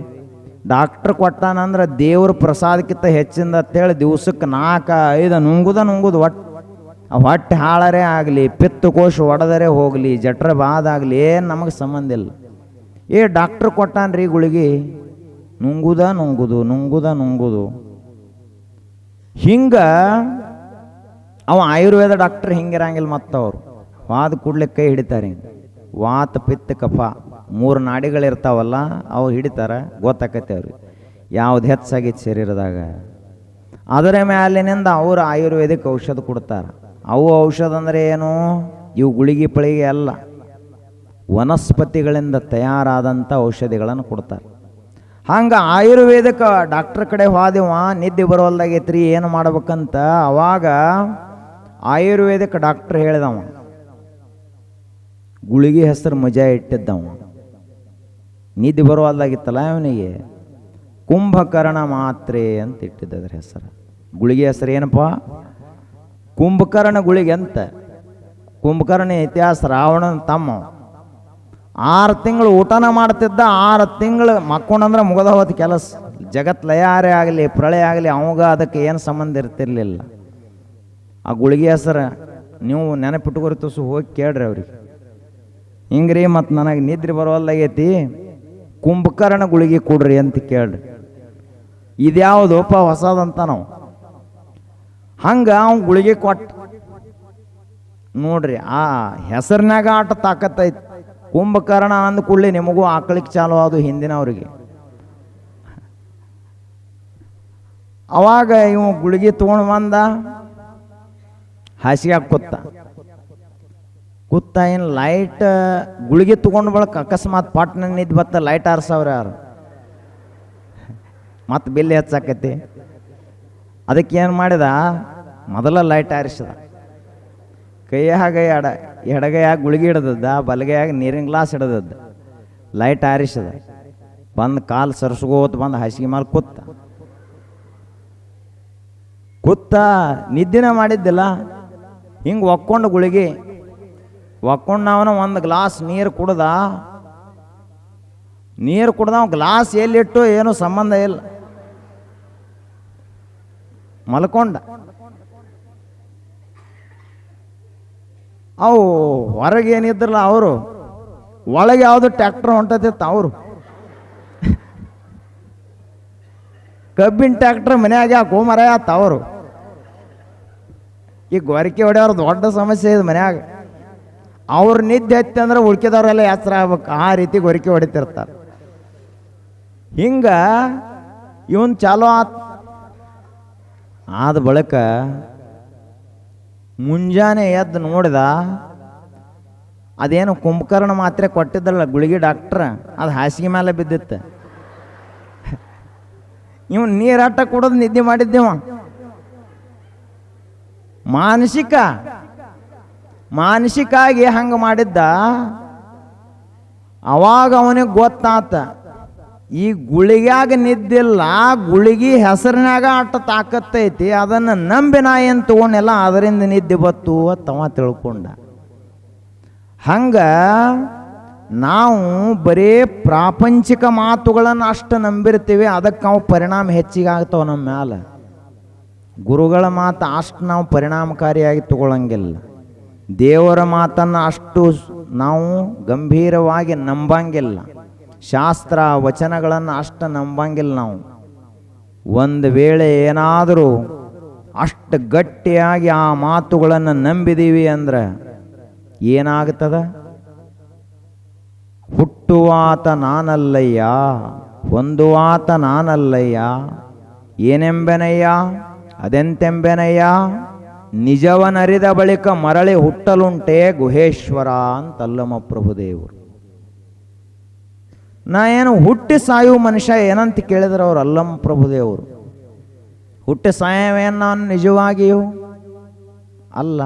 ಡಾಕ್ಟ್ರ್ ಕೊಟ್ಟಾನಂದ್ರೆ ದೇವ್ರ ಪ್ರಸಾದಕ್ಕಿಂತ ಹೆಚ್ಚಿಂದ ಅಂತೇಳಿ ದಿವ್ಸಕ್ಕೆ 4-5 ನುಂಗುದು. ಹೊಟ್ಟೆ ಹಾಳರೇ ಆಗಲಿ, ಪಿತ್ತಕೋಶ ಒಡೆದರೆ ಹೋಗಲಿ, ಜಠರ ಬಾದಾಗಲಿ ಏನು ನಮಗೆ ಸಂಬಂಧ ಇಲ್ಲ. ಡಾಕ್ಟ್ರ್ ಕೊಟ್ಟಾನ್ರಿ ಗುಳಿಗೆ, ನುಂಗುದು. ಹಿಂಗೆ ಅವ ಆಯುರ್ವೇದ ಡಾಕ್ಟ್ರ್ ಹಿಂಗಿರಂಗಿಲ್ಲ. ಮತ್ತವರು ವಾದ ಕೂಡ್ಲೆ ಕೈ ಹಿಡಿತಾರೆ. ವಾತ ಪಿತ್ತ ಕಫ 3 ನಾಡಿಗಳಿರ್ತಾವಲ್ಲ, ಅವು ಹಿಡಿತಾರೆ. ಗೊತ್ತಾಕೈತೆ ಅವ್ರಿಗೆ ಯಾವ್ದು ಹೆಚ್ಚಾಗಿತ್ತು ಶರೀರದಾಗ. ಅದರ ಮ್ಯಾಲಿನಿಂದ ಅವರು ಆಯುರ್ವೇದಿಕ್ ಔಷಧ ಕೊಡ್ತಾರೆ. ಅವು ಔಷಧ ಅಂದರೆ ಏನು, ಇವು ಗುಳಿಗೆ ಪಳಿಗೆ ಅಲ್ಲ, ವನಸ್ಪತಿಗಳಿಂದ ತಯಾರಾದಂಥ ಔಷಧಿಗಳನ್ನು ಕೊಡ್ತಾರೆ. ಹಂಗೆ ಆಯುರ್ವೇದಿಕ ಡಾಕ್ಟ್ರ್ ಕಡೆ ಹೋದೆವ, ನಿದ್ದೆ ಬರೋಲ್ದಾಗೈತ್ರಿ ಏನು ಮಾಡ್ಬೇಕಂತ. ಅವಾಗ ಆಯುರ್ವೇದಿಕ್ ಡಾಕ್ಟ್ರ್ ಹೇಳಿದವ, ಗುಳಿಗೆ ಹೆಸರು ಮಜಾ ಇಟ್ಟಿದ್ದವ. ನಿದ್ದೆ ಬರೋಲ್ದಾಗಿತ್ತಲ್ಲ ಅವನಿಗೆ, ಕುಂಭಕರ್ಣ ಮಾತ್ರೆ ಅಂತ ಇಟ್ಟಿದ್ದದ್ರ ಹೆಸರು. ಗುಳಿಗೆ ಹೆಸರು ಏನಪ್ಪ, ಕುಂಭಕರ್ಣ ಗುಳಿಗೆ ಅಂತ. ಕುಂಭಕರ್ಣ ಇತಿಹಾಸ ರಾವಣನ ತಮ್ಮ. 6 ತಿಂಗಳು ಊಟನ ಮಾಡ್ತಿದ್ದ, 6 ತಿಂಗಳು ಮಕ್ಕೊಂಡಂದ್ರೆ ಮುಗದ ಹೋದ ಕೆಲಸ. ಜಗತ್ ಲಯಾರೇ ಆಗಲಿ ಪ್ರಳಯ ಆಗಲಿ ಅವಾಗ ಅದಕ್ಕೆ ಏನು ಸಂಬಂಧ ಇರ್ತಿರ್ಲಿಲ್ಲ. ಆ ಗುಳಿಗೆ ಹೆಸರು ನೀವು ನೆನಪಿಟ್ಟುಕೊರಿತು, ಹೋಗಿ ಕೇಳ್ರಿ ಅವ್ರಿಗೆ. ಹಿಂಗ್ರಿ ಮತ್ತು ನನಗೆ ನಿದ್ರೆ ಬರೋಲ್ಲಾಗೈತಿ, ಕುಂಭಕರ್ಣ ಗುಳಿಗೆ ಕೊಡ್ರಿ ಅಂತ ಕೇಳ್ರಿ. ಇದ್ಯಾವುದೋಪ ಹೊಸದಂತ ನಾವು. ಹಂಗೆ ಅವ್ನು ಗುಳಿಗೆ ಕೊಟ್ಟ ನೋಡ್ರಿ. ಆ ಹೆಸರಿನಾಗ ಆಟ ತಾಕತ್ತೈತಿ. ಕುಂಭಕರ್ಣ ಅಂದ ಕೂಡಲೇ ನಿಮಗೂ ಆಕಳಿಗೆ ಚಾಲು ಅದು ಹಿಂದಿನವ್ರಿಗೆ. ಅವಾಗ ಇವು ಗುಳಿಗೆ ತೊಗೊಂಡು ಬಂದ, ಹಾಸಿಗೆ ಕೂತ ಏನು ಲೈಟ್ ಗುಳಿಗೆ ತೊಗೊಂಡು ಬಳಕ ಅಕಸ್ಮಾತ್ ಪಾಟ್ನ ನಿದ್ದು ಬತ್ತ ಲೈಟ್ ಆರ್ಸವ್ರ ಯಾರು, ಮತ್ತು ಬಿಲ್ ಹೆಚ್ಚಾಕೈತಿ. ಅದಕ್ಕೆ ಏನು ಮಾಡಿದ, ಮೊದಲ ಲೈಟ್ ಆರಿಸಿದ. ಕೈಯಾಗ ಎಡಗೈಯಾಗ ಗುಳಿಗೆ ಹಿಡ್ದದ್ದ, ಬಲಗೈಯಾಗ ನೀರಿನ ಗ್ಲಾಸ್ ಹಿಡ್ದದ್ದ. ಲೈಟ್ ಆರಿಸಿದ, ಬಂದು ಕಾಲು ಸರಿಸ್ಕೋತ ಬಂದು ಹಾಸಿಗೆ ಮೇಲೆ ಕೂತ ನಿದ್ದಿನ ಮಾಡಿದ್ದಿಲ್ಲ. ಹಿಂಗೆ ಒಕ್ಕೊಂಡು ಗುಳಿಗೆ ಒಕ್ಕೊಂಡು ಅವನು ಒಂದು ಗ್ಲಾಸ್ ನೀರು ಕುಡ್ದ. ಗ್ಲಾಸ್ ಎಲ್ಲಿಟ್ಟು ಏನೂ ಸಂಬಂಧ ಇಲ್ಲ, ಮಲ್ಕೊಂಡ. ಅವು ಹೊರಗೆ ಏನಿದ್ರಲ್ಲ ಅವರು, ಒಳಗೆ ಯಾವುದು ಟ್ಯಾಕ್ಟ್ರ್ ಹೊಂಟತಿತ್ತು ಅವರು. ಕಬ್ಬಿನ ಟ್ಯಾಕ್ಟ್ರ್ ಮನ್ಯಾಗ ಯಾಕೆ ಮರ ಆತ ಅವರು. ಈ ಗೊರಕೆ ಹೊಡೆಯವ್ರ ದೊಡ್ಡ ಸಮಸ್ಯೆ ಇದೆ ಮನ್ಯಾಗ. ಅವ್ರ ನಿದ್ದೆ ಹತ್ತಿ ಅಂದ್ರೆ ಉಳ್ಕಿದವ್ರೆಲ್ಲ ಎಚ್ಚರ ಆಗ್ಬೇಕು, ಆ ರೀತಿ ಗೊರಕೆ ಹೊಡಿತಿರ್ತಾರೆ. ಹಿಂಗೆ ಇವನ್ ಚಾಲೋ ಆದ ಬಳಿಕ ಮುಂಜಾನೆ ಎದ್ದು ನೋಡಿದ, ಅದೇನು ಕುಂಭಕರ್ಣ ಮಾತ್ರೆ ಕೊಟ್ಟಿದ್ದಲ್ಲ ಗುಳಿಗೆ ಡಾಕ್ಟ್ರ, ಅದು ಹಾಸಿಗೆ ಮೇಲೆ ಬಿದ್ದಿತ್ತು. ಇವನು ನೀರಾಟ ಕೊಡೋದು ನಿದ್ದೆ ಮಾಡಿದ್ದೇವ. ಮಾನಸಿಕಾಗಿ ಹಂಗೆ ಮಾಡಿದ್ದ. ಅವಾಗ ಅವನಿಗೆ ಗೊತ್ತಾತ, ಈ ಗುಳಿಗ್ಯಾಗ ನಿದ್ದಿಲ್ಲ, ಗುಳಿಗಿ ಹೆಸರಿನಾಗ ಅಟ್ಟ ತಾಕತ್ತೈತಿ, ಅದನ್ನು ನಂಬಿ ನಾ ಏನು ತಗೊಂಡೆಲ್ಲ ಅದರಿಂದ ನಿದ್ದೆ ಬತ್ತು ತವ ತಿಳ್ಕೊಂಡ. ಹಂಗೆ ನಾವು ಬರೀ ಪ್ರಾಪಂಚಿಕ ಮಾತುಗಳನ್ನು ಅಷ್ಟು ನಂಬಿರ್ತೀವಿ, ಅದಕ್ಕೆ ನಾವು ಪರಿಣಾಮ ಹೆಚ್ಚಿಗೆ ಆಗ್ತಾವೆ ನಮ್ಮ ಮ್ಯಾಲೆ. ಗುರುಗಳ ಮಾತು ಅಷ್ಟು ನಾವು ಪರಿಣಾಮಕಾರಿಯಾಗಿ ತಗೊಳ್ಳಂಗಿಲ್ಲ. ದೇವರ ಮಾತನ್ನು ಅಷ್ಟು ನಾವು ಗಂಭೀರವಾಗಿ ನಂಬಂಗಿಲ್ಲ. ಶಾಸ್ತ್ರ ವಚನಗಳನ್ನು ಅಷ್ಟು ನಂಬಂಗಿಲ್ಲ ನಾವು. ಒಂದು ವೇಳೆ ಏನಾದರೂ ಅಷ್ಟು ಗಟ್ಟಿಯಾಗಿ ಆ ಮಾತುಗಳನ್ನು ನಂಬಿದೀವಿ ಅಂದ್ರೆ ಏನಾಗ್ತದ? ಹುಟ್ಟುವಾತ ನಾನಲ್ಲಯ್ಯ, ಹೊಂದುವಾತ ನಾನಲ್ಲಯ್ಯ, ಏನೆಂಬೆನಯ್ಯ ಅದೆಂತೆಂಬೆನಯ್ಯ, ನಿಜವನರಿದ ಬಳಿಕ ಮರಳಿ ಹುಟ್ಟಲುಂಟೆ ಗುಹೇಶ್ವರ ಅಂತಲ್ಲಮ್ಮ ಪ್ರಭುದೇವರು. ನಾ ಏನು ಹುಟ್ಟಿ ಸಾಯುವ ಮನುಷ್ಯ ಏನಂತ ಕೇಳಿದ್ರೆ ಅವ್ರು ಅಲ್ಲಮ್ಮ ಪ್ರಭುದೇವರು. ಹುಟ್ಟಿ ಸಾಯವೇನು ನಾನು ನಿಜವಾಗಿಯೂ ಅಲ್ಲ.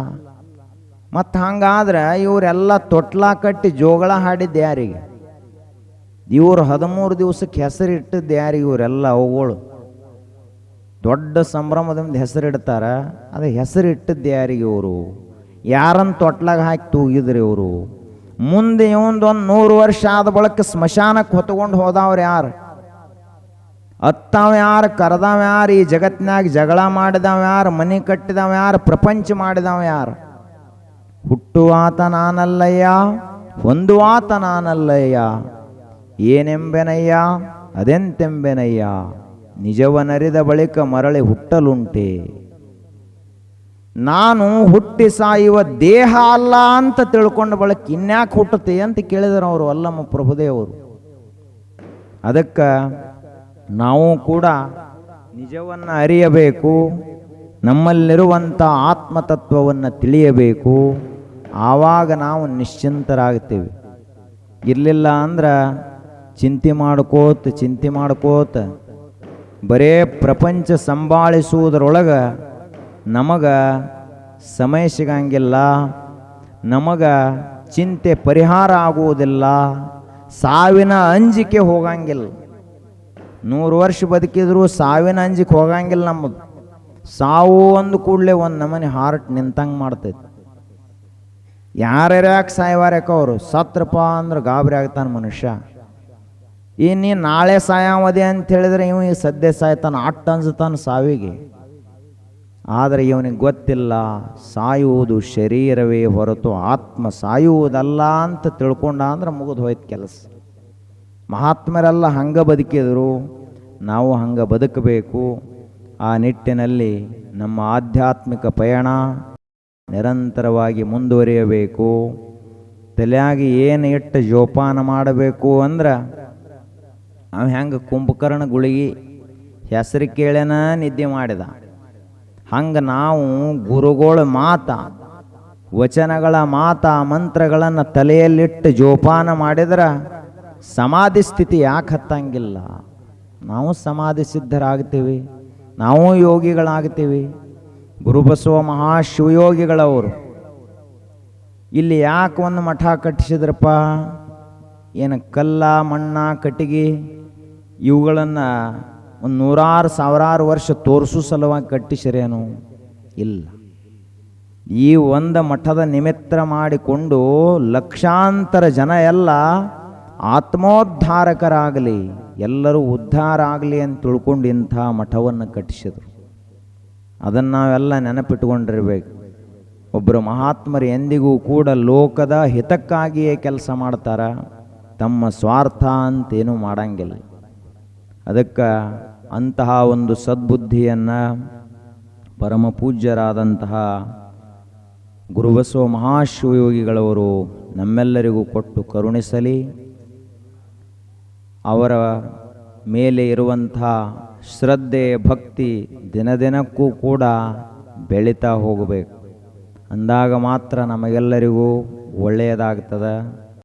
ಮತ್ತು ಹಂಗಾದ್ರೆ ಇವರೆಲ್ಲ ತೊಟ್ಲ ಕಟ್ಟಿ ಜೋಗಳ ಹಾಡಿದ್ದು ಯಾರಿಗೆ? ಇವರು 13 ದಿವಸಕ್ಕೆ ಹೆಸರಿಟ್ಟಿದ್ದು ಯಾರಿಗೆ? ಇವರೆಲ್ಲ ಅವುಗಳು ದೊಡ್ಡ ಸಂಭ್ರಮದಿಂದ ಹೆಸರಿಡ್ತಾರೆ. ಅದು ಹೆಸರಿಟ್ಟಿದ್ದು ಯಾರಿಗೆ? ಇವರು ಯಾರನ್ನು ತೊಟ್ಲಾಗ ಹಾಕಿ ತೂಗಿದ್ರಿ ಇವರು? ಮುಂದೆ ಇವೊಂದೊಂದು 100 ವರ್ಷ ಆದ ಬಳಿಕ ಸ್ಮಶಾನಕ್ಕೆ ಹೊತ್ಕೊಂಡು ಹೋದವ್ರು ಯಾರು? ಅತ್ತಾವ ಯಾರು? ಕರೆದವ ಯಾರು? ಈ ಜಗತ್ತಿನಾಗ ಜಗಳ ಮಾಡಿದವ ಯಾರು? ಮನೆ ಕಟ್ಟಿದವ ಯಾರು? ಪ್ರಪಂಚ ಮಾಡಿದವ ಯಾರು? ಹುಟ್ಟುವಾತ ನಾನಲ್ಲಯ್ಯ, ಹೊಂದುವಾತ ನಾನಲ್ಲಯ್ಯ, ಏನೆಂಬೆನಯ್ಯ ಅದೆಂತೆಂಬೆನಯ್ಯ, ನಿಜವನರಿದ ಬಳಿಕ ಮರಳಿ ಹುಟ್ಟಲುಂಟೆ. ನಾನು ಹುಟ್ಟಿ ಸಾಯುವ ದೇಹ ಅಲ್ಲ ಅಂತ ತಿಳ್ಕೊಂಡ ಬಳಿಕ ಇನ್ಯಾಕೆ ಹುಟ್ಟುತ್ತೆ ಅಂತ ಕೇಳಿದರು ಅವರು ಅಲ್ಲಮ್ಮ ಪ್ರಭುದೇವರು. ಅದಕ್ಕೆ ನಾವು ಕೂಡ ನಿಜವನ್ನು ಅರಿಯಬೇಕು, ನಮ್ಮಲ್ಲಿರುವಂಥ ಆತ್ಮತತ್ವವನ್ನು ತಿಳಿಯಬೇಕು. ಆವಾಗ ನಾವು ನಿಶ್ಚಿಂತರಾಗ್ತೀವಿ. ಇರಲಿಲ್ಲ ಅಂದ್ರೆ ಚಿಂತೆ ಮಾಡ್ಕೋತ ಬರೇ ಪ್ರಪಂಚ ಸಂಭಾಳಿಸುವುದರೊಳಗೆ ನಮಗೆ ಸಮಯ ಸಿಗಂಗಿಲ್ಲ, ನಮಗೆ ಚಿಂತೆ ಪರಿಹಾರ ಆಗುವುದಿಲ್ಲ, ಸಾವಿನ ಅಂಜಿಕೆ ಹೋಗಂಗಿಲ್ಲ. 100 ವರ್ಷ ಬದುಕಿದ್ರು ಸಾವಿನ ಅಂಜಿಕೆ ಹೋಗಂಗಿಲ್ಲ ನಮ್ಮದು. ಸಾವು ಒಂದು ಕೂಡಲೇ ಒಂದು ನಮನೆ ಹಾರ್ಟ್ ನಿಂತಂಗೆ ಮಾಡ್ತೈತಿ. ಯಾರ್ಯಾಕೆ ಸಾಯವಾರ್ಯಾಕ ಅವರು ಸತ್ರಪ್ಪ ಅಂದ್ರೆ ಗಾಬರಿ ಆಗ್ತಾನೆ ಮನುಷ್ಯ. ನೀ ನಾಳೆ ಸಾಯಾವಧಿ ಅಂತ ಹೇಳಿದ್ರೆ ಇವ ಈ ಸದ್ಯ ಸಾಯ್ತಾನೆ ಅಟ್ಟ ಅನ್ಸುತ್ತಾನೆ ಸಾವಿಗೆ. ಆದರೆ ಇವನಿಗೆ ಗೊತ್ತಿಲ್ಲ, ಸಾಯುವುದು ಶರೀರವೇ ಹೊರತು ಆತ್ಮ ಸಾಯುವುದಲ್ಲ ಅಂತ ತಿಳ್ಕೊಂಡ ಅಂದ್ರೆ ಮುಗಿದು ಹೋಯ್ತು ಕೆಲಸ. ಮಹಾತ್ಮರೆಲ್ಲ ಹಂಗೆ ಬದುಕಿದರು, ನಾವು ಹಂಗೆ ಬದುಕಬೇಕು. ಆ ನಿಟ್ಟಿನಲ್ಲಿ ನಮ್ಮ ಆಧ್ಯಾತ್ಮಿಕ ಪಯಣ ನಿರಂತರವಾಗಿ ಮುಂದುವರಿಯಬೇಕು. ತಲೆಯಾಗಿ ಏನು ಇಟ್ಟು ಜೋಪಾನ ಮಾಡಬೇಕು ಅಂದ್ರೆ ಅವ ಹೆಂಗೆ ಕುಂಭಕರ್ಣ ಗುಳಿಗೆ ಹೆಸರು ಕೇಳ್ಯಾನ ನಿದ್ದೆ ಮಾಡಿದ, ಹಂಗೆ ನಾವು ಗುರುಗಳ ವಚನಗಳ ಮಂತ್ರಗಳನ್ನು ತಲೆಯಲ್ಲಿಟ್ಟು ಜೋಪಾನ ಮಾಡಿದ್ರೆ ಸಮಾಧಿ ಸ್ಥಿತಿ ಯಾಕೆ ಹತ್ತಂಗಿಲ್ಲ? ನಾವು ಸಮಾಧಿ ಸಿದ್ಧರಾಗ್ತೀವಿ, ನಾವು ಯೋಗಿಗಳಾಗ್ತೀವಿ. ಗುರುಬಸವ ಮಹಾಶಿವಯೋಗಿಗಳವರು ಇಲ್ಲಿ ಯಾಕೆ ಒಂದು ಮಠ ಕಟ್ಟಿಸಿದ್ರಪ್ಪ? ಏನು ಕಲ್ಲ ಮಣ್ಣ ಕಟ್ಟಿಗೆ ಇವುಗಳನ್ನು ಒಂದು 100,000 ವರ್ಷ ತೋರಿಸೋ ಸಲುವಾಗಿ ಕಟ್ಟಿಸಿರೇನು? ಇಲ್ಲ. ಈ ಒಂದು ಮಠದ ನಿಮಿತ್ತ ಮಾಡಿಕೊಂಡು ಲಕ್ಷಾಂತರ ಜನ ಎಲ್ಲ ಆತ್ಮೋದ್ಧಾರಕರಾಗಲಿ, ಎಲ್ಲರೂ ಉದ್ಧಾರ ಆಗಲಿ ಅಂತ ತಿಳ್ಕೊಂಡು ಇಂಥ ಮಠವನ್ನು ಕಟ್ಟಿಸಿದರು. ಅದನ್ನು ನಾವೆಲ್ಲ ನೆನಪಿಟ್ಕೊಂಡಿರ್ಬೇಕು. ಒಬ್ಬರು ಮಹಾತ್ಮರು ಎಂದಿಗೂ ಕೂಡ ಲೋಕದ ಹಿತಕ್ಕಾಗಿಯೇ ಕೆಲಸ ಮಾಡ್ತಾರೆ, ತಮ್ಮ ಸ್ವಾರ್ಥ ಅಂತೇನೂ ಮಾಡಂಗಿಲ್ಲ. ಅದಕ್ಕೆ ಅಂತಹ ಒಂದು ಸದ್ಬುದ್ಧಿಯನ್ನು ಪರಮ ಪೂಜ್ಯರಾದಂತಹ ಗುರುಬಸವ ಮಹಾಶಿವಯೋಗಿಗಳವರು ನಮ್ಮೆಲ್ಲರಿಗೂ ಕೊಟ್ಟು ಕರುಣಿಸಲಿ. ಅವರ ಮೇಲೆ ಇರುವಂಥ ಶ್ರದ್ಧೆ ಭಕ್ತಿ ದಿನದಿನಕ್ಕೂ ಕೂಡ ಬೆಳೀತಾ ಹೋಗಬೇಕು. ಅಂದಾಗ ಮಾತ್ರ ನಮಗೆಲ್ಲರಿಗೂ ಒಳ್ಳೆಯದಾಗ್ತದೆ.